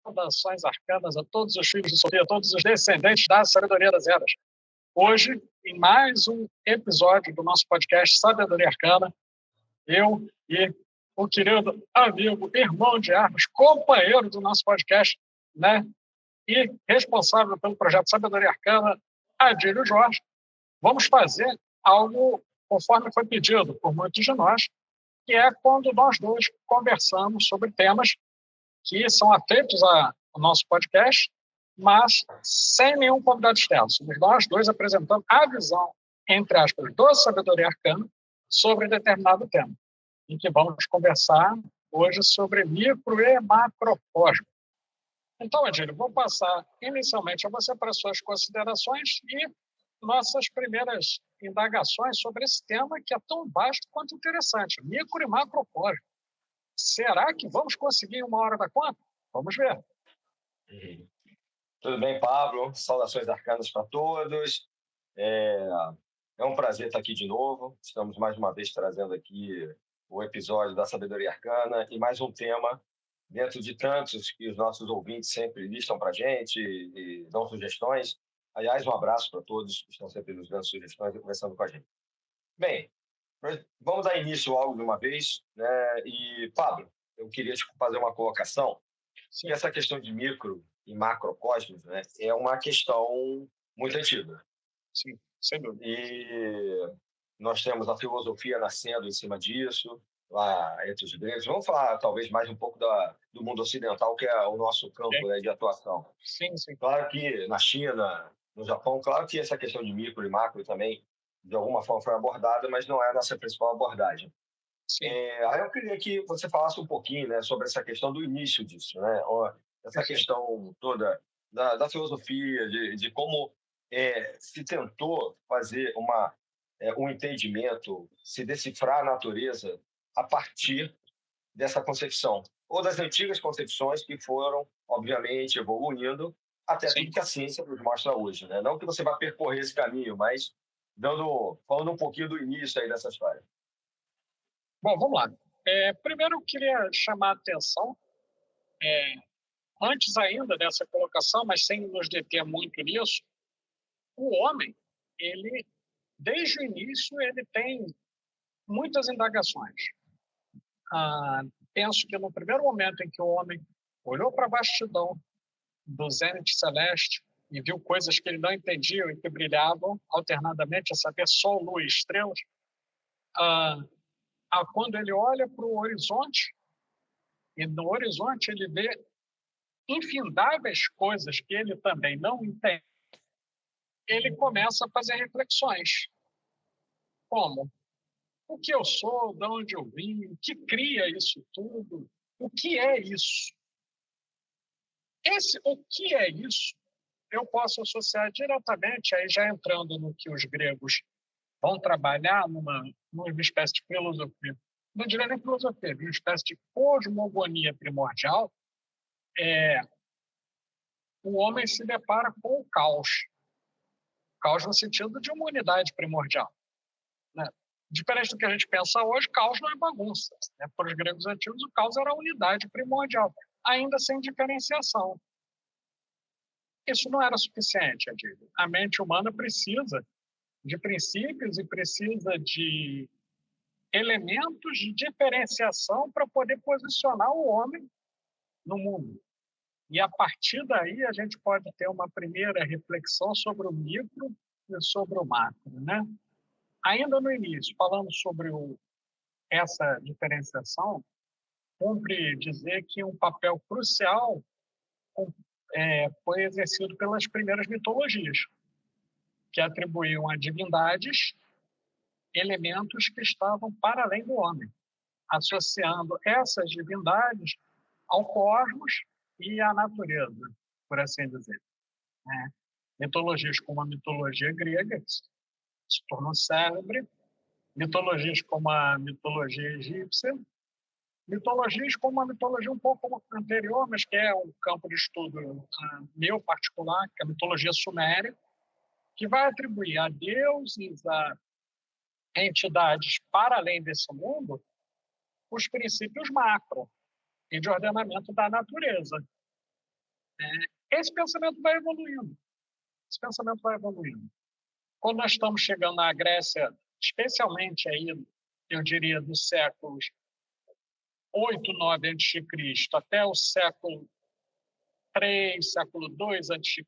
Saudações arcanas a todos os filhos de Sofia, a todos os descendentes da sabedoria das eras. Hoje, em mais um episódio do nosso podcast Sabedoria Arcana, eu e o querido amigo, irmão de armas, companheiro do nosso podcast, né? E responsável pelo projeto Sabedoria Arcana, Adílio Jorge, vamos fazer algo conforme foi pedido por muitos de nós, que é quando nós dois conversamos sobre temas que são afeitos ao nosso podcast, mas sem nenhum convidado externo. Somos nós dois apresentando a visão, entre aspas, do Sabedoria Arcana sobre determinado tema, em que vamos conversar hoje sobre micro e macrocosmo. Então, Adílio, vou passar inicialmente a você para suas considerações e nossas primeiras indagações sobre esse tema que é tão vasto quanto interessante, micro e macrocosmo. Será que vamos conseguir em uma hora da conta? Vamos ver. Tudo bem, Pablo? Saudações arcanas para todos. É um prazer estar aqui de novo. Estamos mais uma vez trazendo aqui o episódio da Sabedoria Arcana e mais um tema dentro de tantos que os nossos ouvintes sempre listam para a gente e dão sugestões. Aliás, um abraço para todos que estão sempre nos dando sugestões e conversando com a gente. Bem, vamos dar início logo de uma vez, né? E, Pablo, eu queria te fazer uma colocação. Que essa questão de micro e macrocosmos, né, é uma questão muito antiga. Sim, sem dúvida. E nós temos a filosofia nascendo em cima disso, lá entre os gregos. Vamos falar, talvez, mais um pouco do mundo ocidental, que é o nosso campo, né, de atuação. Sim, sim. Claro que na China, no Japão, claro que essa questão de micro e macro também, de alguma forma, foi abordada, mas não é a nossa principal abordagem. Aí eu queria que você falasse um pouquinho, né, sobre essa questão do início disso, né? Essa questão toda da filosofia, de como se tentou fazer um entendimento, se decifrar a natureza a partir dessa concepção, ou das antigas concepções que foram, obviamente, evoluindo até tudo que a ciência nos mostra hoje, né? Não que você vá percorrer esse caminho, mas falando um pouquinho do início aí dessa história. Bom, vamos lá. Primeiro, eu queria chamar a atenção, antes ainda dessa colocação, mas sem nos deter muito nisso, o homem, ele, desde o início, ele tem muitas indagações. Penso que no primeiro momento em que o homem olhou para a vastidão do zênite celeste e viu coisas que ele não entendia e que brilhavam alternadamente, a saber, sol, lua e estrelas, quando ele olha para o horizonte, e no horizonte ele vê infindáveis coisas que ele também não entende, ele começa a fazer reflexões. Como? O que eu sou, de onde eu vim, o que cria isso tudo, o que é isso? O que é isso, eu posso associar diretamente, aí já entrando no que os gregos vão trabalhar numa espécie de filosofia, não diria nem filosofia, uma espécie de cosmogonia primordial, o homem se depara com o caos. Caos no sentido de uma unidade primordial, né? Diferente do que a gente pensa hoje, caos não é bagunça, né? Para os gregos antigos, o caos era a unidade primordial, ainda sem diferenciação. Isso não era suficiente, Adílio. A mente humana precisa de princípios e precisa de elementos de diferenciação para poder posicionar o homem no mundo. E, a partir daí, a gente pode ter uma primeira reflexão sobre o micro e sobre o macro, né? Ainda no início, falando sobre essa diferenciação, cumpre dizer que um papel crucial foi exercido pelas primeiras mitologias, que atribuíam a divindades elementos que estavam para além do homem, associando essas divindades ao cosmos e à natureza, por assim dizer. Mitologias como a mitologia grega, que se tornou célebre, mitologias como a mitologia egípcia, mitologias como a mitologia um pouco anterior, mas que é um campo de estudo meu particular, que é a mitologia suméria, que vai atribuir a deuses, a entidades para além desse mundo, os princípios macro e de ordenamento da natureza. Esse pensamento vai evoluindo. Esse pensamento vai evoluindo. Quando nós estamos chegando na Grécia, especialmente aí, eu diria, dos séculos 8, 9 a.C. até o século 3, século 2 a.C.,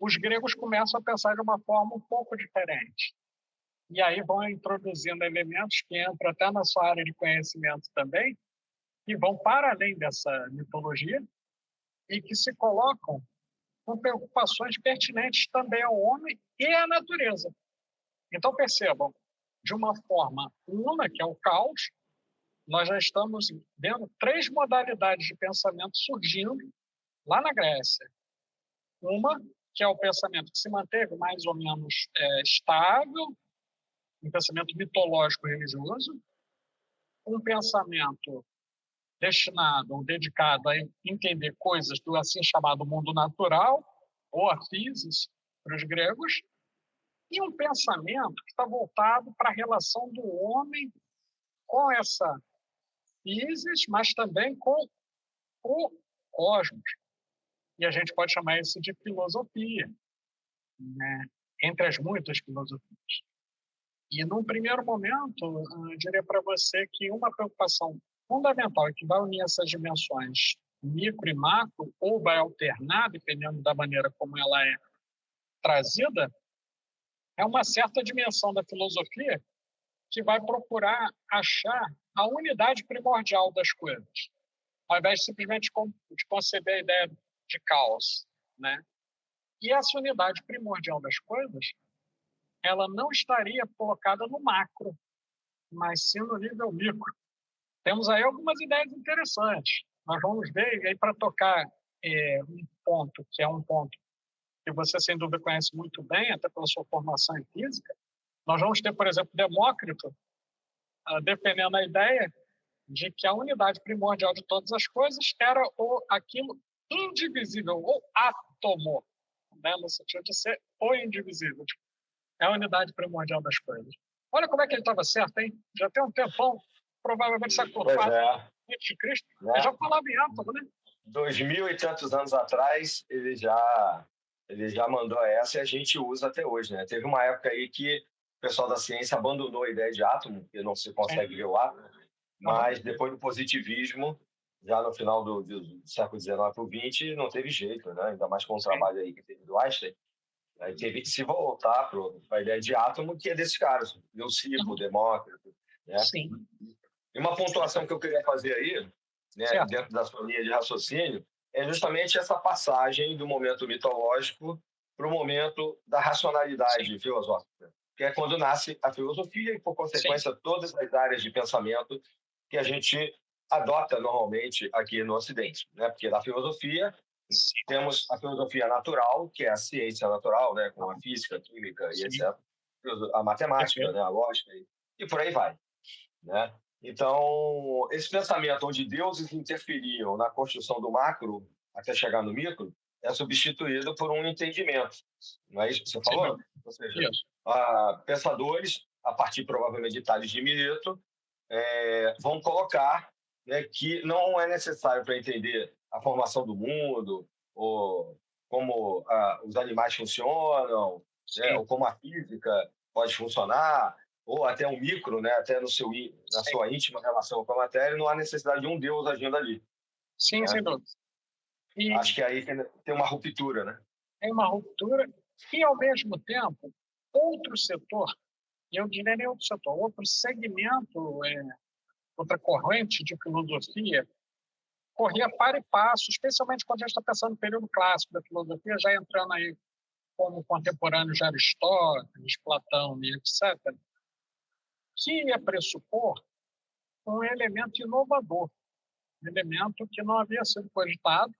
os gregos começam a pensar de uma forma um pouco diferente. E aí vão introduzindo elementos que entram até na sua área de conhecimento também, que vão para além dessa mitologia e que se colocam com preocupações pertinentes também ao homem e à natureza. Então, percebam, de uma forma una, que é o caos, nós já estamos vendo 3 modalidades de pensamento surgindo lá na Grécia. Uma, que é o pensamento que se manteve mais ou menos estável, um pensamento mitológico religioso, um pensamento destinado ou dedicado a entender coisas do assim chamado mundo natural, ou a physis, para os gregos, e um pensamento que está voltado para a relação do homem com essa physis, mas também com o cosmos. E a gente pode chamar isso de filosofia, né? Entre as muitas filosofias. E, num primeiro momento, eu diria para você que uma preocupação fundamental que vai unir essas dimensões micro e macro, ou vai alternar, dependendo da maneira como ela é trazida, é uma certa dimensão da filosofia que vai procurar achar a unidade primordial das coisas, ao invés de simplesmente de conceber a ideia de caos, né? E essa unidade primordial das coisas, ela não estaria colocada no macro, mas sim no nível micro. Temos aí algumas ideias interessantes. Nós vamos ver, e aí para tocar um ponto, que é um ponto que você, sem dúvida, conhece muito bem, até pela sua formação em física, nós vamos ter, por exemplo, Demócrito defendendo a ideia de que a unidade primordial de todas as coisas era aquilo indivisível, ou átomo, né, no sentido de ser o indivisível. É a unidade primordial das coisas. Olha como é que ele estava certo, hein? Já tem um tempão, provavelmente século IV antes de Cristo, ele já falava em átomo, né? 2000 e tantos anos atrás, ele já mandou essa e a gente usa até hoje, né? Teve uma época aí que o pessoal da ciência abandonou a ideia de átomo, porque não se consegue ver o átomo, mas depois do positivismo, já no final do século XIX para o XX, não teve jeito, né? Ainda mais com o trabalho aí que teve do Einstein, aí teve que se voltar para a ideia de átomo, que é desses caras, Leucipo, Demócrito, né? Sim. E uma pontuação que eu queria fazer aí, né, dentro da sua linha de raciocínio, é justamente essa passagem do momento mitológico para o momento da racionalidade filosófica, que é quando nasce a filosofia e, por consequência, todas as áreas de pensamento que a gente adota normalmente aqui no Ocidente, né? Porque da filosofia temos a filosofia natural, que é a ciência natural, né, com a física, a química e etc. A matemática, né, a lógica e por aí vai, né? Então, esse pensamento onde deuses interferiam na construção do macro até chegar no micro é substituído por um entendimento. Não é isso que você falou? Ou seja, pensadores, a partir provavelmente de Tales de Mileto, vão colocar, né, que não é necessário para entender a formação do mundo, ou como os animais funcionam, né, ou como a física pode funcionar, ou até um micro, né, até na sua íntima relação com a matéria, não há necessidade de um Deus agindo ali. Sim, sem dúvida. E acho que aí tem uma ruptura, né? Tem uma ruptura e, ao mesmo tempo, outro setor, e eu diria nem outro setor, outro segmento, outra corrente de filosofia, corria para e passo, especialmente quando a gente está pensando no período clássico da filosofia, já entrando aí como contemporâneos de Aristóteles, Platão e etc., que ia pressupor um elemento inovador, um elemento que não havia sido cogitado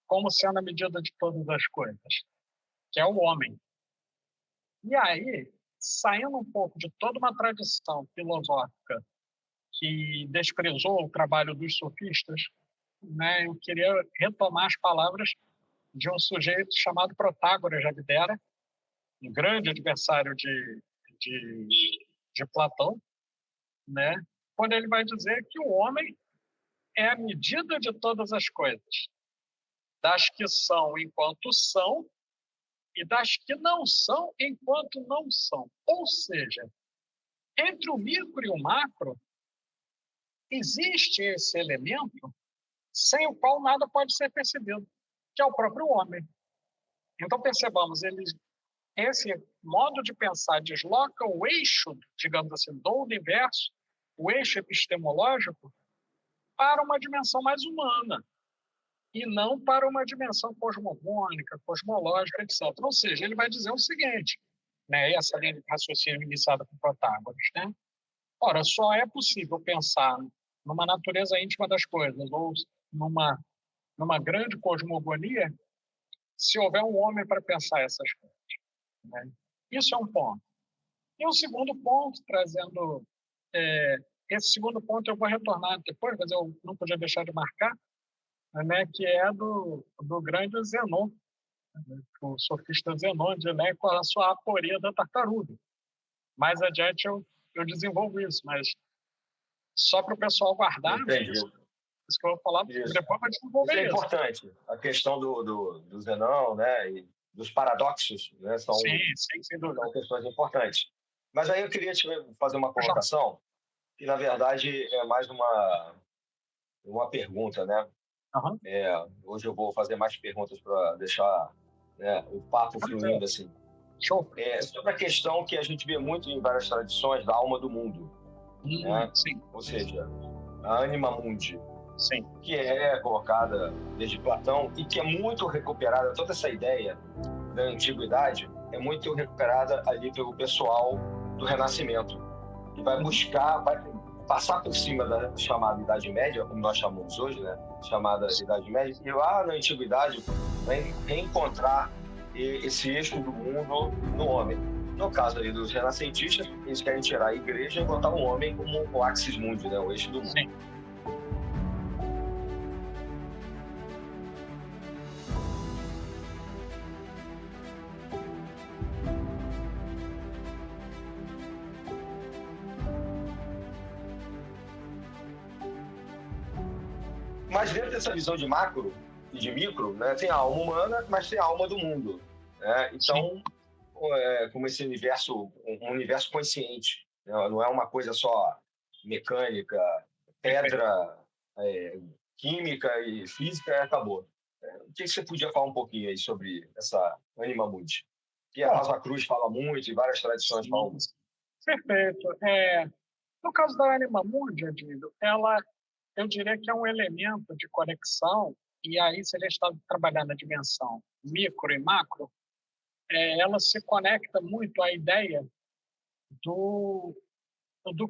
como sendo a medida de todas as coisas, que é o homem. E aí, saindo um pouco de toda uma tradição filosófica que desprezou o trabalho dos sofistas, né, eu queria retomar as palavras de um sujeito chamado Protágoras de Abdera, um grande adversário de Platão, né, quando ele vai dizer que o homem é a medida de todas as coisas. das que são enquanto são e das que não são enquanto não são. Ou seja, entre o micro e o macro, existe esse elemento sem o qual nada pode ser percebido, que é o próprio homem. Então, percebamos, esse modo de pensar desloca o eixo, digamos assim, do universo, o eixo epistemológico, para uma dimensão mais humana, e não para uma dimensão cosmogônica, cosmológica, etc. Ou seja, ele vai dizer o seguinte, né, essa linha de raciocínio iniciada por Protágoras, né? Ora, só é possível pensar numa natureza íntima das coisas, ou numa grande cosmogonia, se houver um homem para pensar essas coisas, né? Isso é um ponto. E o segundo ponto, trazendo... esse segundo ponto eu vou retornar depois, mas eu não podia deixar de marcar, né, que é do grande Zenon, né, o sofista Zenon, né, com a sua aporia da tartaruga. Mais adiante eu desenvolvo isso, mas só para o pessoal guardar, isso que eu vou falar, isso. depois vai desenvolver isso. É importante, a questão do Zenon, né, e dos paradoxos, né, são questões importantes. Mas aí eu queria te fazer uma colocação, que na verdade é mais uma pergunta, né? Uhum. Hoje eu vou fazer mais perguntas para deixar, né, o papo fluindo assim. Show. Sobre a questão que a gente vê muito em várias tradições da alma do mundo, né? Sim. Ou seja, a anima mundi, sim. que é colocada desde Platão e que é muito recuperada, toda essa ideia da antiguidade é muito recuperada ali pelo pessoal do Renascimento, que vai buscar, vai passar por cima da chamada Idade Média, como nós chamamos hoje, né? Chamada Idade Média, e lá na antiguidade vai reencontrar esse eixo do mundo no homem. No caso ali dos renascentistas, eles querem tirar a igreja e botar o homem como o axis mundi, né? O eixo do mundo. Sim. Mas dentro dessa visão de macro e de micro, né, tem a alma humana, mas tem a alma do mundo, né? Então, como esse universo, um universo consciente, né? Não é uma coisa só mecânica, pedra, química e física, e acabou. O que você podia falar um pouquinho aí sobre essa anima mundi? Que a Rosa Cruz fala muito e várias tradições falam muito. Perfeito. No caso da anima mundi, Adílio, eu diria que é um elemento de conexão, e aí, se a gente está trabalhando na dimensão micro e macro, ela se conecta muito à ideia do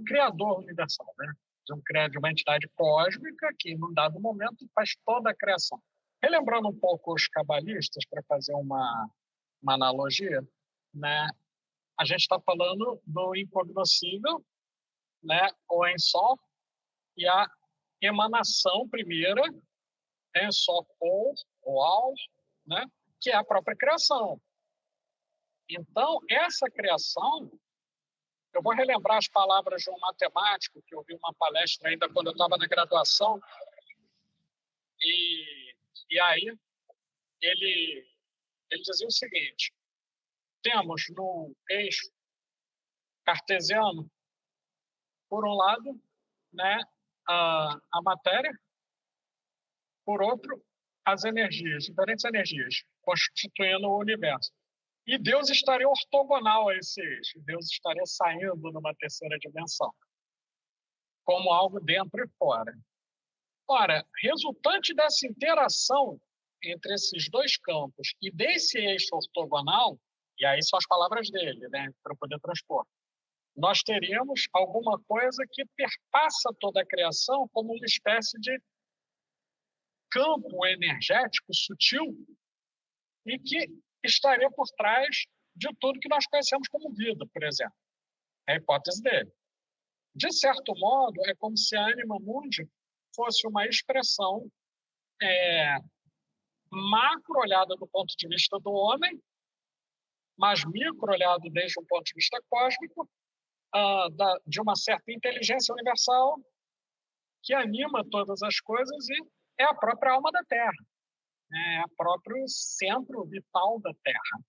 Criador universal, né? De uma entidade cósmica que, num dado momento, faz toda a criação. Relembrando um pouco os cabalistas, para fazer uma analogia, né? A gente está falando do incognoscível, né? O Ein Sof, e a emanação primeira, Ein Sof ou Al, né? Que é a própria criação. Então, essa criação, eu vou relembrar as palavras de um matemático que eu vi uma palestra ainda quando eu estava na graduação, e aí ele dizia o seguinte: temos no eixo cartesiano, por um lado, né, a matéria, por outro, as energias, diferentes energias, constituindo o universo. E Deus estaria ortogonal a esse eixo, Deus estaria saindo numa terceira dimensão, como algo dentro e fora. Ora, resultante dessa interação entre esses dois campos e desse eixo ortogonal, e aí são as palavras dele, né, para poder transpor, nós teríamos alguma coisa que perpassa toda a criação como uma espécie de campo energético sutil e que estaria por trás de tudo que nós conhecemos como vida, por exemplo. É a hipótese dele. De certo modo, é como se a anima mundi fosse uma expressão macro olhada do ponto de vista do homem, mas micro olhado desde um ponto de vista cósmico, de uma certa inteligência universal que anima todas as coisas e é a própria alma da Terra. é o próprio centro vital da Terra.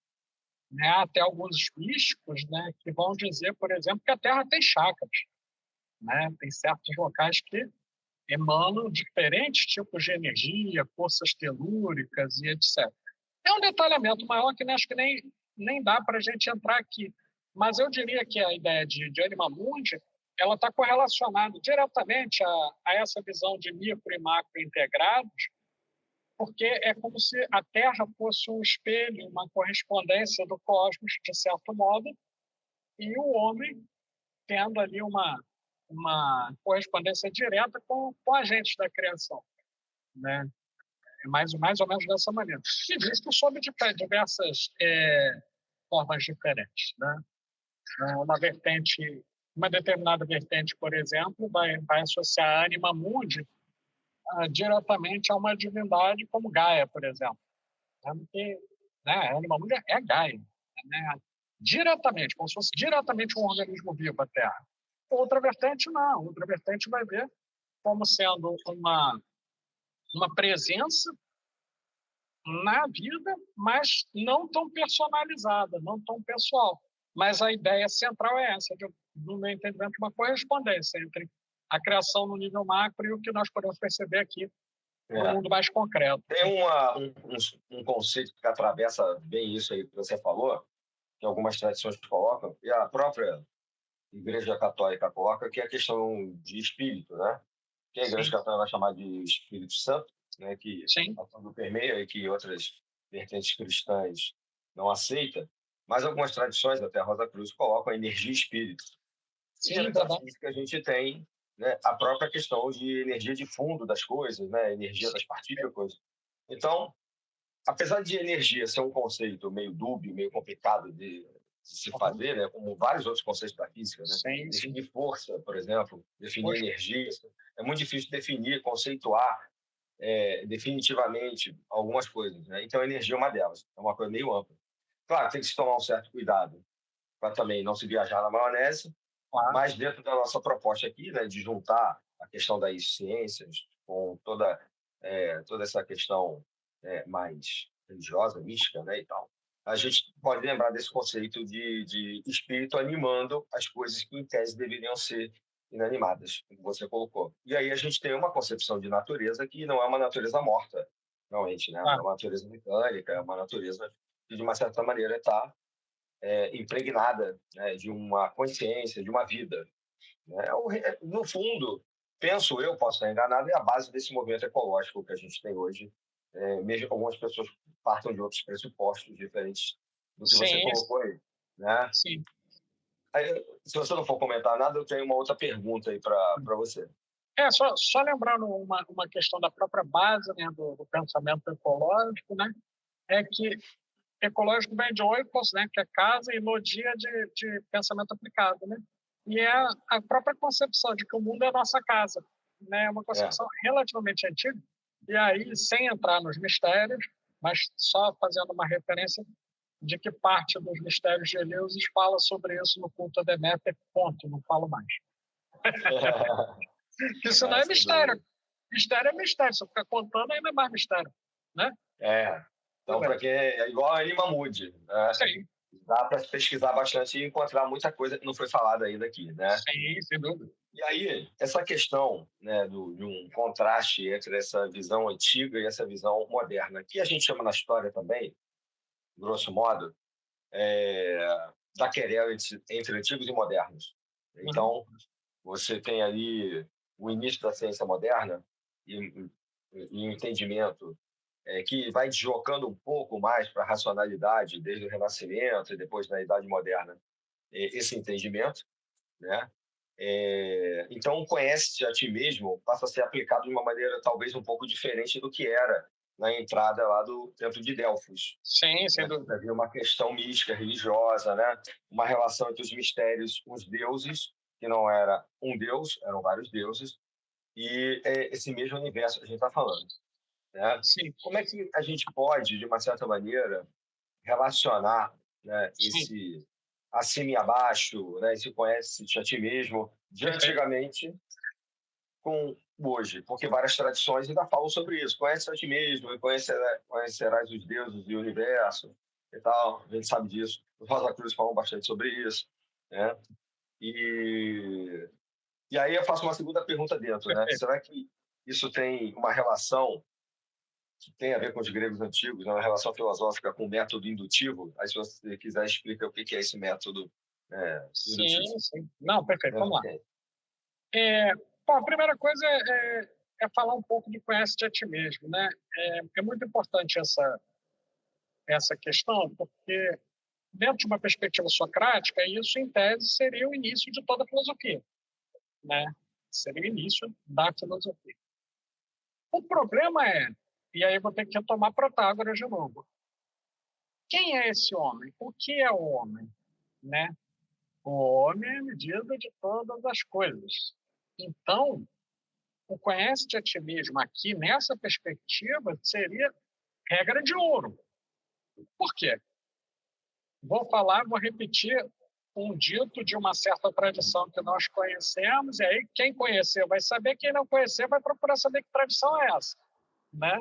Né? Até alguns místicos, né, que vão dizer, por exemplo, que a Terra tem chakras. Né? Tem certos locais que emanam diferentes tipos de energia, forças telúricas e etc. É um detalhamento maior que acho que nem dá para a gente entrar aqui. Mas eu diria que a ideia de Anima Mundi ela está correlacionada diretamente a essa visão de micro e macro integrados, porque é como se a Terra fosse um espelho, uma correspondência do cosmos, de certo modo, e o homem tendo ali uma correspondência direta com agentes da criação. Né? É mais ou menos dessa maneira. E visto sob diversas formas diferentes. Né? Uma determinada vertente, por exemplo, vai associar a Anima Mundi diretamente a uma divindade como Gaia, por exemplo. Porque, né, a Anima Mundi é Gaia. Né? Diretamente, como se fosse diretamente um organismo vivo, a Terra. Outra vertente, não. Outra vertente vai ver como sendo uma presença na vida, mas não tão personalizada, não tão pessoal. Mas a ideia central é essa, no meu entendimento, uma correspondência entre a criação no nível macro e o que nós podemos perceber aqui no mundo mais concreto. Tem um conceito que atravessa bem isso aí que você falou, que algumas tradições colocam, e a própria Igreja Católica coloca, que é a questão de espírito, né? Que a Igreja Católica vai chamar de Espírito Santo, né? Que tudo permeia e que outras vertentes cristãs não aceitam, mas algumas tradições, até a Rosa Cruz, colocam a energia e espírito. E na metafísica a gente tem, né, a própria questão de energia de fundo das coisas, né? Energia das partículas. Então, apesar de energia ser um conceito meio dúbio, meio complicado de se fazer, né, como vários outros conceitos da física, né? Definir força, por exemplo, definir energia, é muito difícil definir, conceituar definitivamente algumas coisas, né? Então a energia é uma delas, é uma coisa meio ampla. Claro, tem que se tomar um certo cuidado para também não se viajar na maionese, mas dentro da nossa proposta aqui, né, de juntar a questão das ciências com toda essa questão mais religiosa, mística, né, e tal, a gente pode lembrar desse conceito de espírito animando as coisas que, em tese, deveriam ser inanimadas, como você colocou. E aí a gente tem uma concepção de natureza que não é uma natureza morta, realmente, né? É uma natureza mecânica, é uma natureza que, de uma certa maneira, está impregnada, né, de uma consciência, de uma vida. Né? No fundo, penso eu, posso estar enganado, é a base desse movimento ecológico que a gente tem hoje. Mesmo algumas pessoas partam de outros pressupostos diferentes do que você colocou aí. Né? Sim. Aí, se você não for comentar nada, eu tenho uma outra pergunta aí para você. Só lembrando uma questão da própria base, né, do pensamento ecológico, né, é que ecológico vem de oikos, né, que é casa, e logia de pensamento aplicado, né? E é a própria concepção de que o mundo é a nossa casa, né? É uma concepção relativamente antiga. E aí, sem entrar nos mistérios, mas só fazendo uma referência de que parte dos mistérios de Eleusis fala sobre isso no culto a Deméter, ponto, não falo mais. Isso não é mistério. Mistério é mistério, se eu ficar contando ainda é mais mistério, né? Então, para quem é igual a Anima Mundi, né? Sim. Dá para pesquisar bastante e encontrar muita coisa que não foi falada ainda aqui, né? Sim, sem dúvida. E aí, essa questão, né, de um contraste entre essa visão antiga e essa visão moderna, que a gente chama na história também, grosso modo, da querela entre antigos e modernos. Então, você tem ali o início da ciência moderna e o entendimento que vai deslocando um pouco mais para a racionalidade desde o Renascimento e depois na Idade Moderna, esse entendimento, né? Então, conhece-te a ti mesmo passa a ser aplicado de uma maneira talvez um pouco diferente do que era na entrada lá do Templo de Delfos. Sim, sem dúvida. Havia uma questão mística, religiosa, né? Uma relação entre os mistérios, os deuses, que não era um deus, eram vários deuses, e esse mesmo universo que a gente está falando. Né? Sim. Como é que a gente pode, de uma certa maneira, relacionar, né, esse acima e abaixo, né, esse conhece-te a ti mesmo, de antigamente, com hoje, porque várias tradições ainda falam sobre isso. Conhece a ti mesmo, conhecerás os deuses e o universo e tal. A gente sabe disso. Os Rosa Cruz falam bastante sobre isso, né? E aí eu faço uma segunda pergunta dentro, né? Será que isso tem uma relação que tem a ver com os gregos antigos, né? Uma relação filosófica com o método indutivo? Aí, se você quiser, explica o que é esse método indutivo. Sim. Não, perfeito. Vamos lá. Bom, a primeira coisa é falar um pouco de conhece-te a ti mesmo, né? É muito importante essa questão, porque dentro de uma perspectiva socrática, isso, em tese, seria o início de toda a filosofia, né? Seria o início da filosofia. O problema e aí vou ter que retomar Protágoras de novo. Quem é esse homem? O que é o homem? Né? O homem é a medida de todas as coisas. Então, o conhece-te a ti mesmo aqui, nessa perspectiva, seria regra de ouro. Por quê? Vou repetir um dito de uma certa tradição que nós conhecemos, e aí quem conhecer vai saber, quem não conhecer vai procurar saber que tradição é essa, né?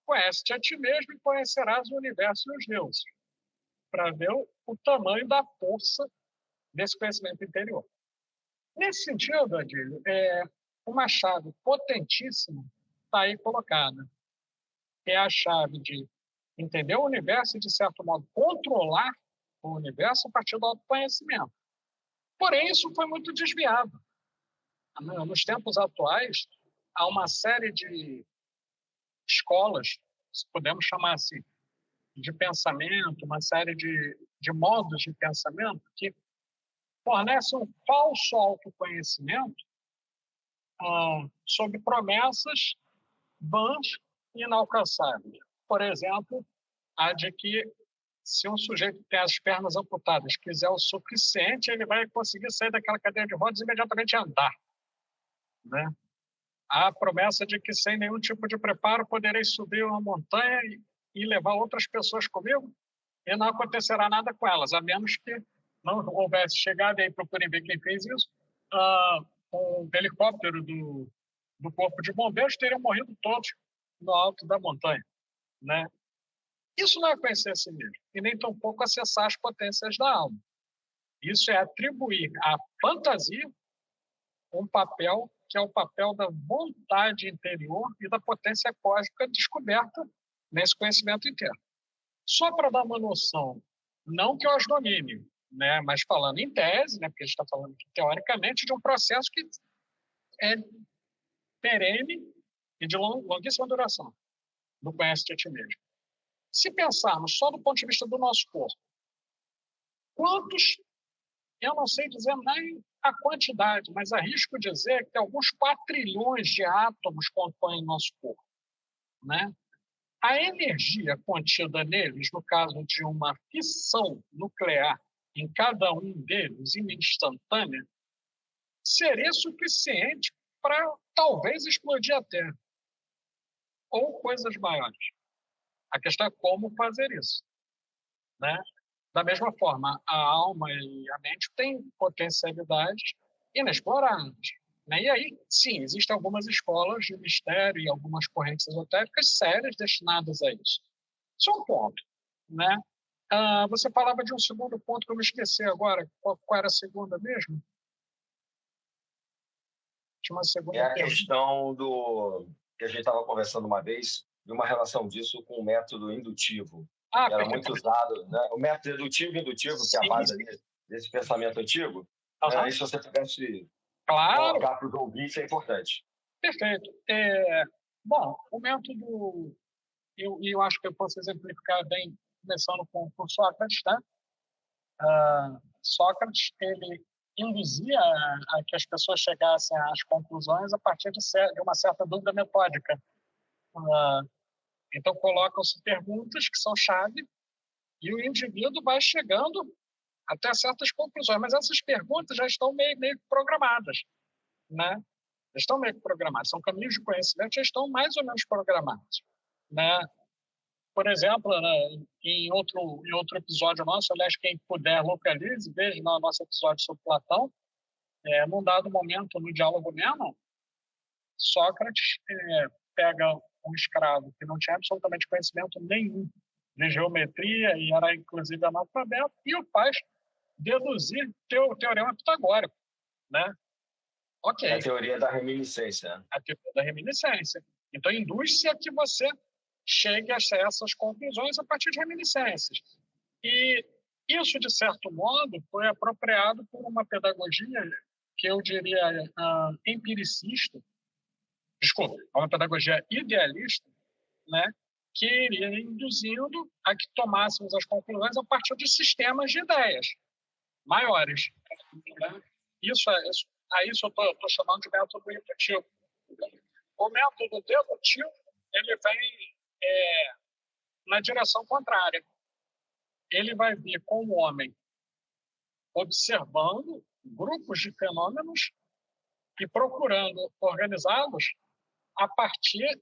Conhece-te a ti mesmo e conhecerás o universo e os deuses, para ver o tamanho da força desse conhecimento interior. Nesse sentido, Adílio, uma chave potentíssima está aí colocada. É a chave de entender o universo e, de certo modo, controlar o universo a partir do autoconhecimento. Porém, isso foi muito desviado. Nos tempos atuais, há uma série de escolas, se podemos chamar assim, de pensamento, uma série de modos de pensamento que fornecem um falso autoconhecimento sobre promessas vãs e inalcançáveis. Por exemplo, a de que se um sujeito tem as pernas amputadas quiser o suficiente, ele vai conseguir sair daquela cadeira de rodas e imediatamente andar, né? A promessa de que sem nenhum tipo de preparo poderei subir uma montanha e levar outras pessoas comigo e não acontecerá nada com elas, a menos que não houvesse chegado, e aí procurem ver quem fez isso, um helicóptero do Corpo de Bombeiros teriam morrido todos no alto da montanha, né? Isso não é conhecer a si mesmo, e nem tampouco acessar as potências da alma. Isso é atribuir à fantasia um papel que é o papel da vontade interior e da potência cósmica descoberta nesse conhecimento inteiro. Só para dar uma noção, não que eu as domine, né, mas falando em tese, né, porque a gente está falando aqui, teoricamente, de um processo que é perene e de longuíssima duração, do conhece-te a ti mesmo. Se pensarmos só do ponto de vista do nosso corpo, quantos, eu não sei dizer nem a quantidade, mas arrisco dizer que alguns 4 trilhões de átomos compõem nosso corpo, né? A energia contida neles, no caso de uma fissão nuclear em cada um deles, instantânea, seria suficiente para talvez explodir a Terra ou coisas maiores. A questão é como fazer isso, né? Da mesma forma, a alma e a mente têm potencialidades inexploradas, né? E aí, sim, existem algumas escolas de mistério e algumas correntes esotéricas sérias destinadas a isso. Isso é um ponto, né? Você falava de um segundo ponto que eu me esqueci agora. Qual era a segunda mesmo? Tinha uma segunda a questão que a gente estava conversando uma vez, de uma relação disso com o método indutivo. Era muito usado, né? O método dedutivo e indutivo, que é a base desse pensamento antigo. Né? E se você pudesse colocar para os ouvintes, é importante. Perfeito. Bom, o método, eu acho que eu posso exemplificar bem, começando com Sócrates, tá? Sócrates, ele induzia a que as pessoas chegassem às conclusões a partir de uma certa dúvida metódica. Então, colocam-se perguntas que são chave e o indivíduo vai chegando até certas conclusões. Mas essas perguntas já estão meio programadas, né? Já estão meio programadas. São caminhos de conhecimento, já estão mais ou menos programados, né? Por exemplo, né, em outro episódio nosso, aliás, quem puder localize, veja no nosso episódio sobre Platão, num dado momento no diálogo mesmo, Sócrates pega um escravo que não tinha absolutamente conhecimento nenhum de geometria e era, inclusive, analfabeto, e o faz deduzir o teorema pitagórico, né? Ok. A teoria da reminiscência. A teoria da reminiscência. Então, induz-se a que você chegue a essas conclusões a partir de reminiscências. E isso, de certo modo, foi apropriado por uma pedagogia que eu diria empiricista, desculpa, uma pedagogia idealista, né, que iria induzindo a que tomássemos as conclusões a partir de sistemas de ideias maiores. Né? Isso eu estou chamando de método indutivo. O método dedutivo ele vem na direção contrária. Ele vai vir com o homem observando grupos de fenômenos e procurando organizá-los a partir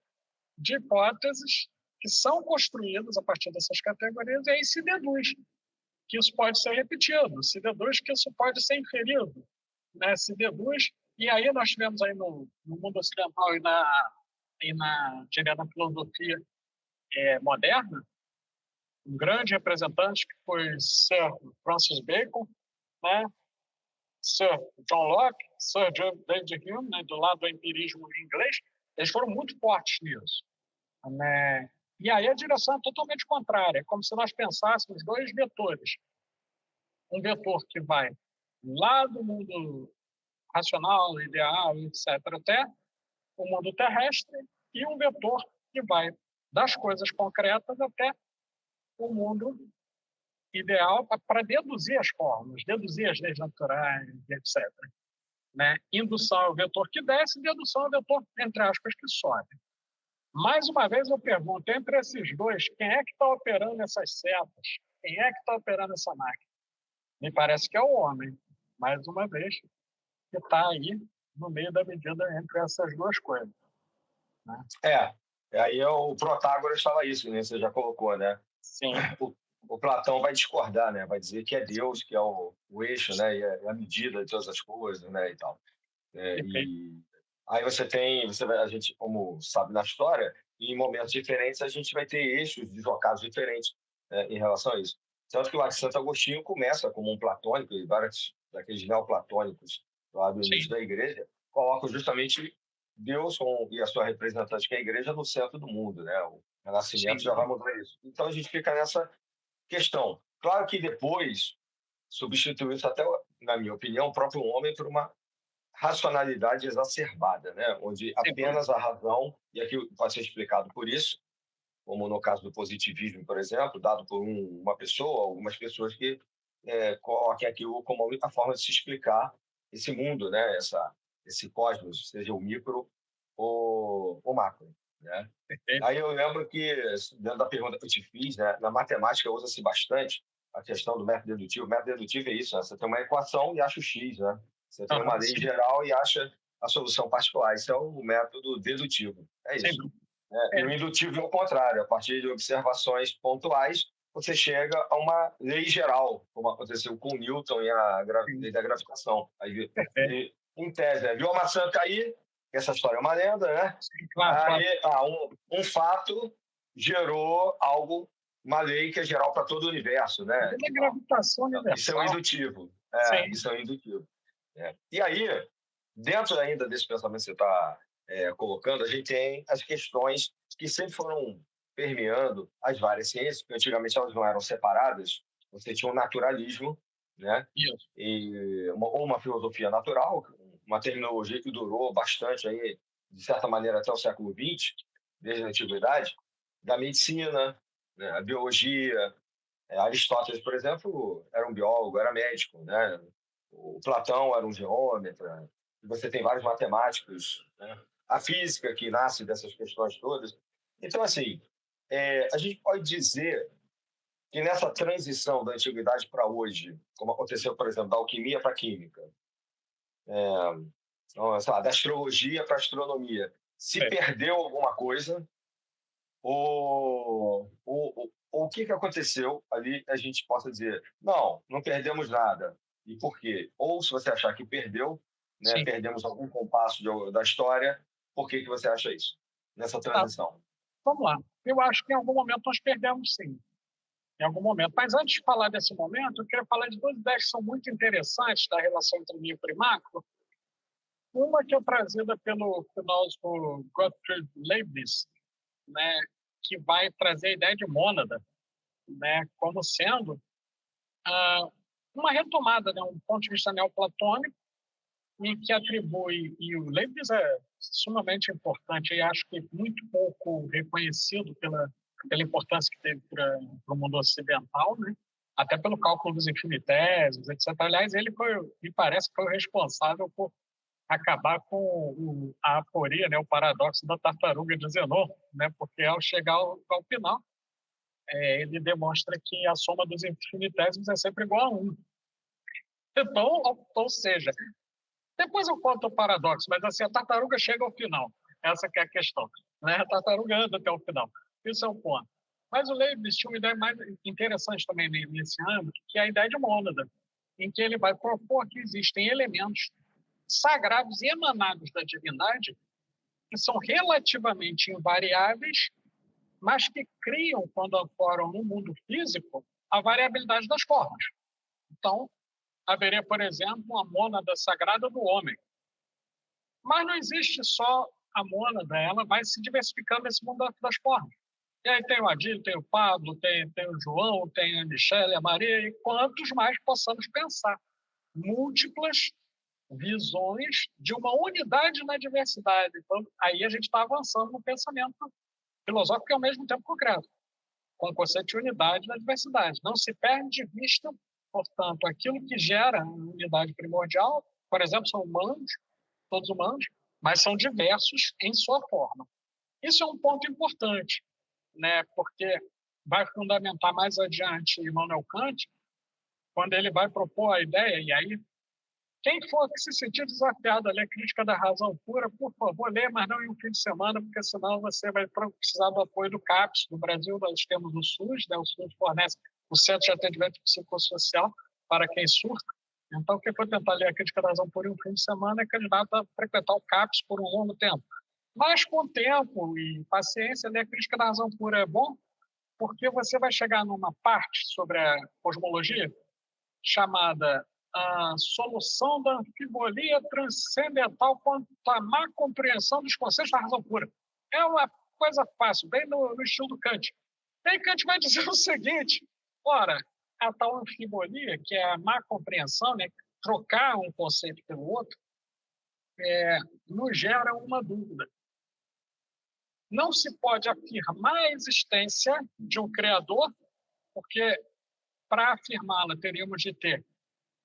de hipóteses que são construídas a partir dessas categorias, e aí se deduz que isso pode ser repetido, se deduz que isso pode ser inferido, né? Se deduz, e aí nós tivemos aí no mundo ocidental e na filosofia moderna, um grande representante que foi Sir Francis Bacon, né? Sir John Locke, Sir David Hume, né? Do lado do empirismo inglês, eles foram muito fortes nisso, né? E aí a direção é totalmente contrária, é como se nós pensássemos dois vetores. Um vetor que vai lá do mundo racional, ideal, etc., até o mundo terrestre, e um vetor que vai das coisas concretas até o mundo ideal para deduzir as formas, deduzir as leis naturais, etc. Né? Indução é o vetor que desce, dedução é o vetor, entre aspas, que sobe. Mais uma vez eu pergunto, entre esses dois, quem é que está operando essas setas? Quem é que está operando essa máquina? Me parece que é o homem, mais uma vez, que está aí no meio da medida entre essas duas coisas. Né? Aí o Protágoras fala isso, né? Você já colocou, né? Sim. O Platão vai discordar, né? Vai dizer que é Deus que é o eixo, né? E é a medida de todas as coisas, né? E tal. E aí a gente, como sabe na história, em momentos diferentes a gente vai ter eixos deslocados diferentes, né, em relação a isso. Tanto que o Santo Agostinho começa como um platônico, e vários daqueles neoplatônicos lá do início da igreja colocam justamente Deus e a sua representante, que é a igreja, no centro do mundo, né? O Renascimento já vai mudar isso. Então a gente fica nessa questão. Claro que depois substituiu isso até, na minha opinião, o próprio homem por uma racionalidade exacerbada, né? Onde apenas a razão, e aqui pode ser explicado por isso, como no caso do positivismo, por exemplo, dado por uma pessoa, algumas pessoas que coloquem aquilo como a única forma de se explicar esse mundo, né? Esse cosmos, seja o micro ou o macro, né? Aí eu lembro que, dentro da pergunta que eu te fiz, né, na matemática usa-se bastante a questão do método dedutivo. O método dedutivo é isso, né? Você tem uma equação e acha o x, né? Você tem uma lei geral e acha a solução particular. Isso é o método dedutivo. É isso. E o indutivo é o contrário. A partir de observações pontuais, você chega a uma lei geral, como aconteceu com Newton e a lei da gravitação. Aí, em tese, viu a maçã cair, essa história é uma lenda, né? Sim, claro. Aí, um fato gerou algo, uma lei que é geral para todo o universo, né? A gravitação universal. Isso é um indutivo. Isso é um indutivo. E aí, dentro ainda desse pensamento que você está colocando, a gente tem as questões que sempre foram permeando as várias ciências, porque antigamente elas não eram separadas. Você tinha um naturalismo, né? Isso. E uma filosofia natural, uma terminologia que durou bastante aí, de certa maneira, até o século XX, desde a antiguidade, da medicina, né? A biologia. Aristóteles, por exemplo, era um biólogo, era médico, né? O Platão era um geômetra, e você tem vários matemáticos, né? A física que nasce dessas questões todas. Então, assim, a gente pode dizer que nessa transição da antiguidade para hoje, como aconteceu, por exemplo, da alquimia para a química, da astrologia para a astronomia, se perdeu alguma coisa, ou o que aconteceu ali, a gente possa dizer, não perdemos nada. E por quê? Ou se você achar que perdeu, né, perdemos algum compasso da história, Por que você acha isso, nessa Tá, transição? vamos lá. Eu acho que em algum momento nós perdemos, sim. Em algum momento. Mas antes de falar desse momento, eu queria falar de duas ideias que são muito interessantes da relação entre micro e macro. Uma que é trazida pelo filósofo Gottfried Leibniz, né, que vai trazer a ideia de mônada, né, como sendo uma retomada, né, um ponto de vista neoplatônico, em que atribui, e o Leibniz é sumamente importante, e acho que muito pouco reconhecido pela importância que teve para o mundo ocidental, né? Até pelo cálculo dos infinitésimos, etc. Aliás, ele me parece que foi o responsável por acabar com a aporia, né, o paradoxo da tartaruga de Zenon, né? Porque ao chegar ao final, ele demonstra que a soma dos infinitésimos é sempre igual a 1. Então, ou seja, depois eu conto o paradoxo, mas assim, a tartaruga chega ao final. Essa que é a questão, né? A tartaruga anda até o final. Isso é o ponto. Mas o Leibniz tinha uma ideia mais interessante também nesse âmbito, que é a ideia de mônada, em que ele vai propor que existem elementos sagrados e emanados da divindade que são relativamente invariáveis, mas que criam, quando ancoram no mundo físico, a variabilidade das formas. Então, haveria, por exemplo, uma mônada sagrada do homem. Mas não existe só a mônada, ela vai se diversificando nesse mundo das formas. E aí tem o Adílio, tem o Pablo, tem o João, tem a Michelle, a Maria, e quantos mais possamos pensar. Múltiplas visões de uma unidade na diversidade. Então, aí a gente está avançando no pensamento filosófico e ao mesmo tempo concreto, com o conceito de unidade na diversidade. Não se perde de vista, portanto, aquilo que gera a unidade primordial, por exemplo, são humanos, todos humanos, mas são diversos em sua forma. Isso é um ponto importante, né? Porque vai fundamentar mais adiante Immanuel Kant, quando ele vai propor a ideia, e aí, quem for que se sentir desafiado a ler Crítica da Razão Pura, por favor, lê, mas não em um fim de semana, porque senão você vai precisar do apoio do CAPES. No Brasil, nós temos o SUS, né? O SUS fornece o Centro de Atendimento Psicossocial para quem surta. Então, quem for tentar ler a Crítica da Razão Pura em um fim de semana é candidato a frequentar o CAPES por um longo tempo. Mas, com tempo e paciência, ler a Crítica da Razão Pura é bom, porque você vai chegar numa parte sobre a cosmologia chamada a solução da anfibolia transcendental quanto à má compreensão dos conceitos da razão pura. É uma coisa fácil, bem no estilo do Kant. E aí Kant vai dizer o seguinte, ora, a tal anfibolia, que é a má compreensão, né, trocar um conceito pelo outro, nos gera uma dúvida. Não se pode afirmar a existência de um Criador, porque para afirmá-la teríamos de ter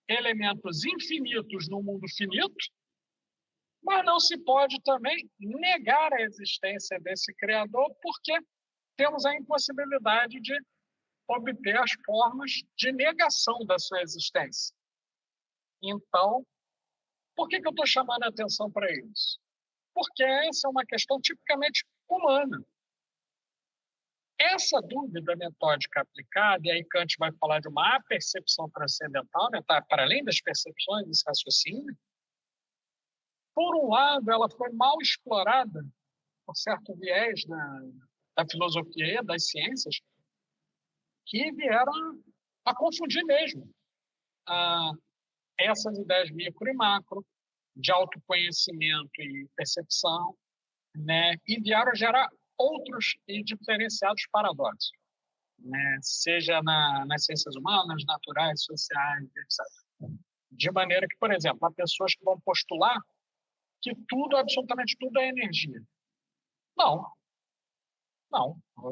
elementos infinitos no mundo finito, mas não se pode também negar a existência desse Criador, porque temos a impossibilidade de obter as formas de negação da sua existência. Então, por que eu estou chamando a atenção para isso? Porque essa é uma questão tipicamente humana. Essa dúvida metódica aplicada, e aí Kant vai falar de uma apercepção transcendental, né, tá, para além das percepções, desse raciocínio, por um lado, ela foi mal explorada por certo viés da filosofia, das ciências, que vieram a confundir mesmo essas ideias micro e macro, de autoconhecimento e percepção, né, e vieram a gerar outros e diferenciados paradoxos, né, seja nas ciências humanas, naturais, sociais, etc. De maneira que, por exemplo, há pessoas que vão postular que tudo, absolutamente tudo, é energia. Não.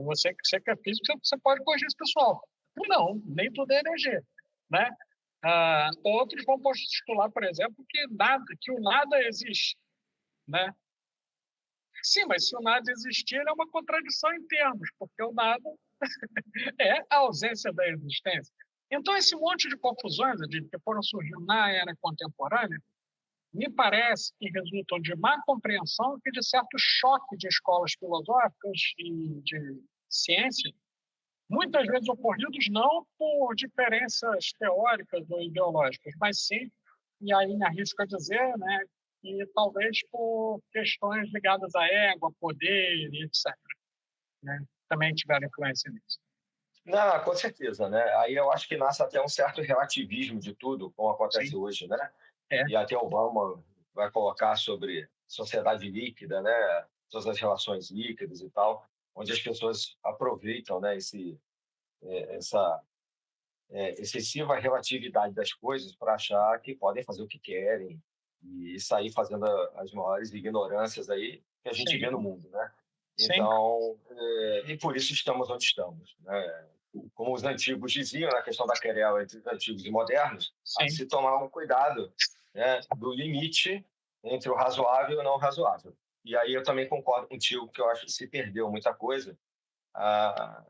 Você que é físico, você pode corrigir esse pessoal. Não, nem tudo é energia, né? Outros vão postular, por exemplo, que o nada existe, né? Sim, mas se o nada existir, é uma contradição em termos, porque o nada é a ausência da existência. Então, esse monte de confusões que foram surgindo na era contemporânea, me parece que resultam de má compreensão e de certo choque de escolas filosóficas e de ciência, muitas vezes ocorridos não por diferenças teóricas ou ideológicas, mas sim, e aí me arrisco a dizer, né, e talvez por questões ligadas à ego, a poder e etc. Né? Também tiveram influência nisso. Não, com certeza, né? Aí eu acho que nasce até um certo relativismo de tudo, como acontece Sim, hoje, né? é, E até Obama vai colocar sobre sociedade líquida, né? Todas as relações líquidas e tal, onde as pessoas aproveitam, né? Essa excessiva relatividade das coisas para achar que podem fazer o que querem e sair fazendo as maiores ignorâncias aí que a gente vê no sim, mundo, né? sim, Então, e por isso estamos onde estamos, né? Como os antigos diziam, na questão da querela entre os antigos e modernos, a sim, se tomar um cuidado, né, do limite entre o razoável e o não razoável. E aí eu também concordo contigo que eu acho que se perdeu muita coisa,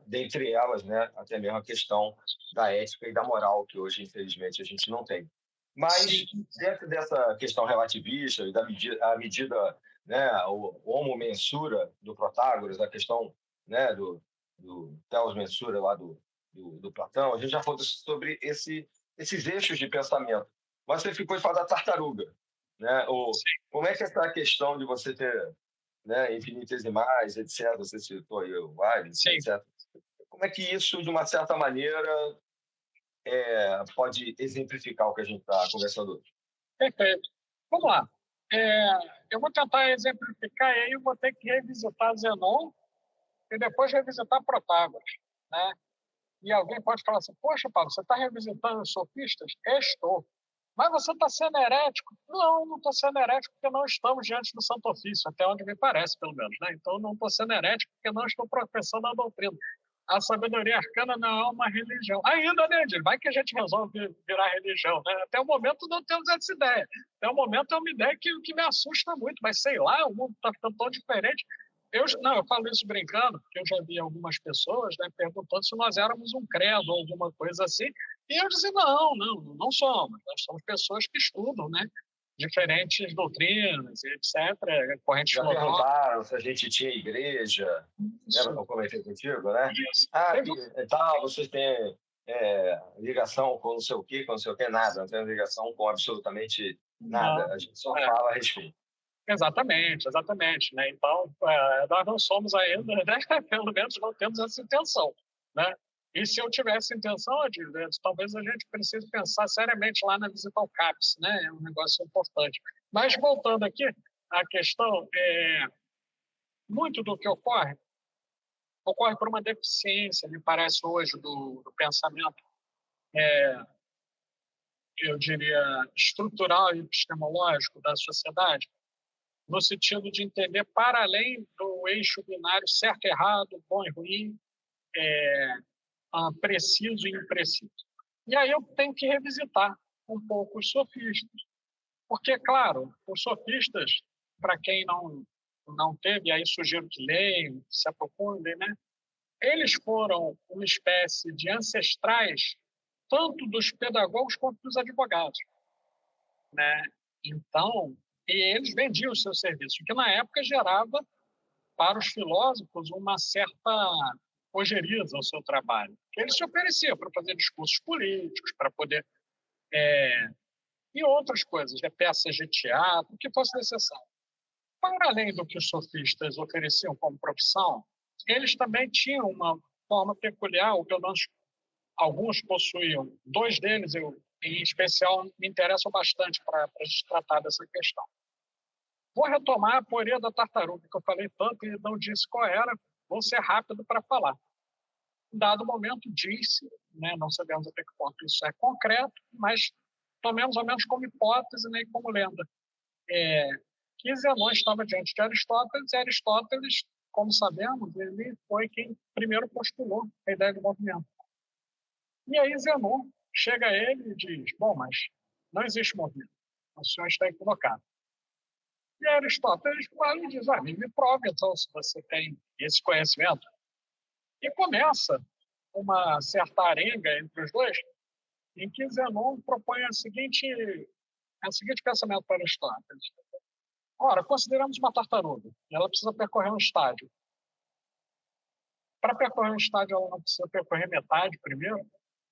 dentre elas, né, até mesmo a questão da ética e da moral, que hoje, infelizmente, a gente não tem. Mas, sim, dentro dessa questão relativista e da medida, a medida, né, o homo mensura do Protágoras, a questão, né, do Theos mensura lá do Platão, a gente já falou sobre esses eixos de pensamento. Mas você ficou de falar da tartaruga, né? Como é que é essa questão de você ter, né, infinitesimais, etc. Você citou aí o Leibniz, sim, etc. Como é que isso, de uma certa maneira, pode exemplificar o que a gente está conversando hoje? perfeito. Vamos lá. Eu vou tentar exemplificar e aí eu vou ter que revisitar Zenon e depois revisitar Protágoras, né? E alguém pode falar assim, poxa, Paulo, você está revisitando os sofistas? Estou. Mas você está sendo herético? Não, não estou sendo herético porque não estamos diante do Santo Ofício, até onde me parece, pelo menos. Né? Então, não estou sendo herético porque não estou professando a doutrina. A sabedoria arcana não é uma religião. Ainda, né, Edil? Vai que a gente resolve virar religião. Né? Até o momento não temos essa ideia. Até o momento é uma ideia que me assusta muito, mas sei lá, o mundo está ficando tão diferente. Eu falo isso brincando, porque eu já vi algumas pessoas, né, perguntando se nós éramos um credo ou alguma coisa assim, e eu dizia, não somos. Nós somos pessoas que estudam, né, diferentes doutrinas, etc., correntes Já filosóficas. perguntaram se a gente tinha igreja, lembra que Isso, eu comentei contigo, né? isso. Que tal, vocês têm ligação com não sei o quê, com não sei o quê, nada, não tem ligação com absolutamente nada, Não, a gente só é, fala a respeito. exatamente, exatamente. Né? Então, nós não somos ainda, né? Pelo menos não temos essa intenção. Né? E se eu tivesse intenção, Adilson, talvez a gente precise pensar seriamente lá na visita ao CAPS, né? É um negócio importante. Mas voltando aqui, a questão muito do que ocorre por uma deficiência, me parece hoje, do pensamento, eu diria, estrutural e epistemológico da sociedade, no sentido de entender para além do eixo binário certo e errado, bom e ruim, preciso e impreciso. E aí eu tenho que revisitar um pouco os sofistas. Porque, claro, os sofistas, para quem não teve, aí sugiro que leiam, que se aprofundem, né? Eles foram uma espécie de ancestrais tanto dos pedagogos quanto dos advogados, né? Então, e eles vendiam o seu serviço, o que na época gerava para os filósofos uma certa ojeriza ao seu trabalho. Eles se ofereciam para fazer discursos políticos, para poder e outras coisas, peças de teatro, o que fosse necessário. Para além do que os sofistas ofereciam como profissão, eles também tinham uma forma peculiar, ou pelo menos alguns possuíam. Dois deles, em especial, me interessam bastante para a gente tratar dessa questão. Vou retomar a poesia da tartaruga, que eu falei tanto e não disse qual era, vou ser rápido para falar. Em dado momento, disse, né, não sabemos até que ponto isso é concreto, mas tomemos ao menos como hipótese, né, e como lenda, que Zenon estava diante de Aristóteles, e Aristóteles, como sabemos, ele foi quem primeiro postulou a ideia de movimento. E aí Zenon chega a ele e diz, bom, mas não existe movimento, o senhor está equivocado. E Aristóteles fala e diz, me prove então se você tem esse conhecimento. E começa uma certa arenga entre os dois, em que Zenon propõe o seguinte pensamento para Aristóteles. Ora, consideramos uma tartaruga. Ela precisa percorrer um estádio. Para percorrer um estádio, ela não precisa percorrer metade primeiro?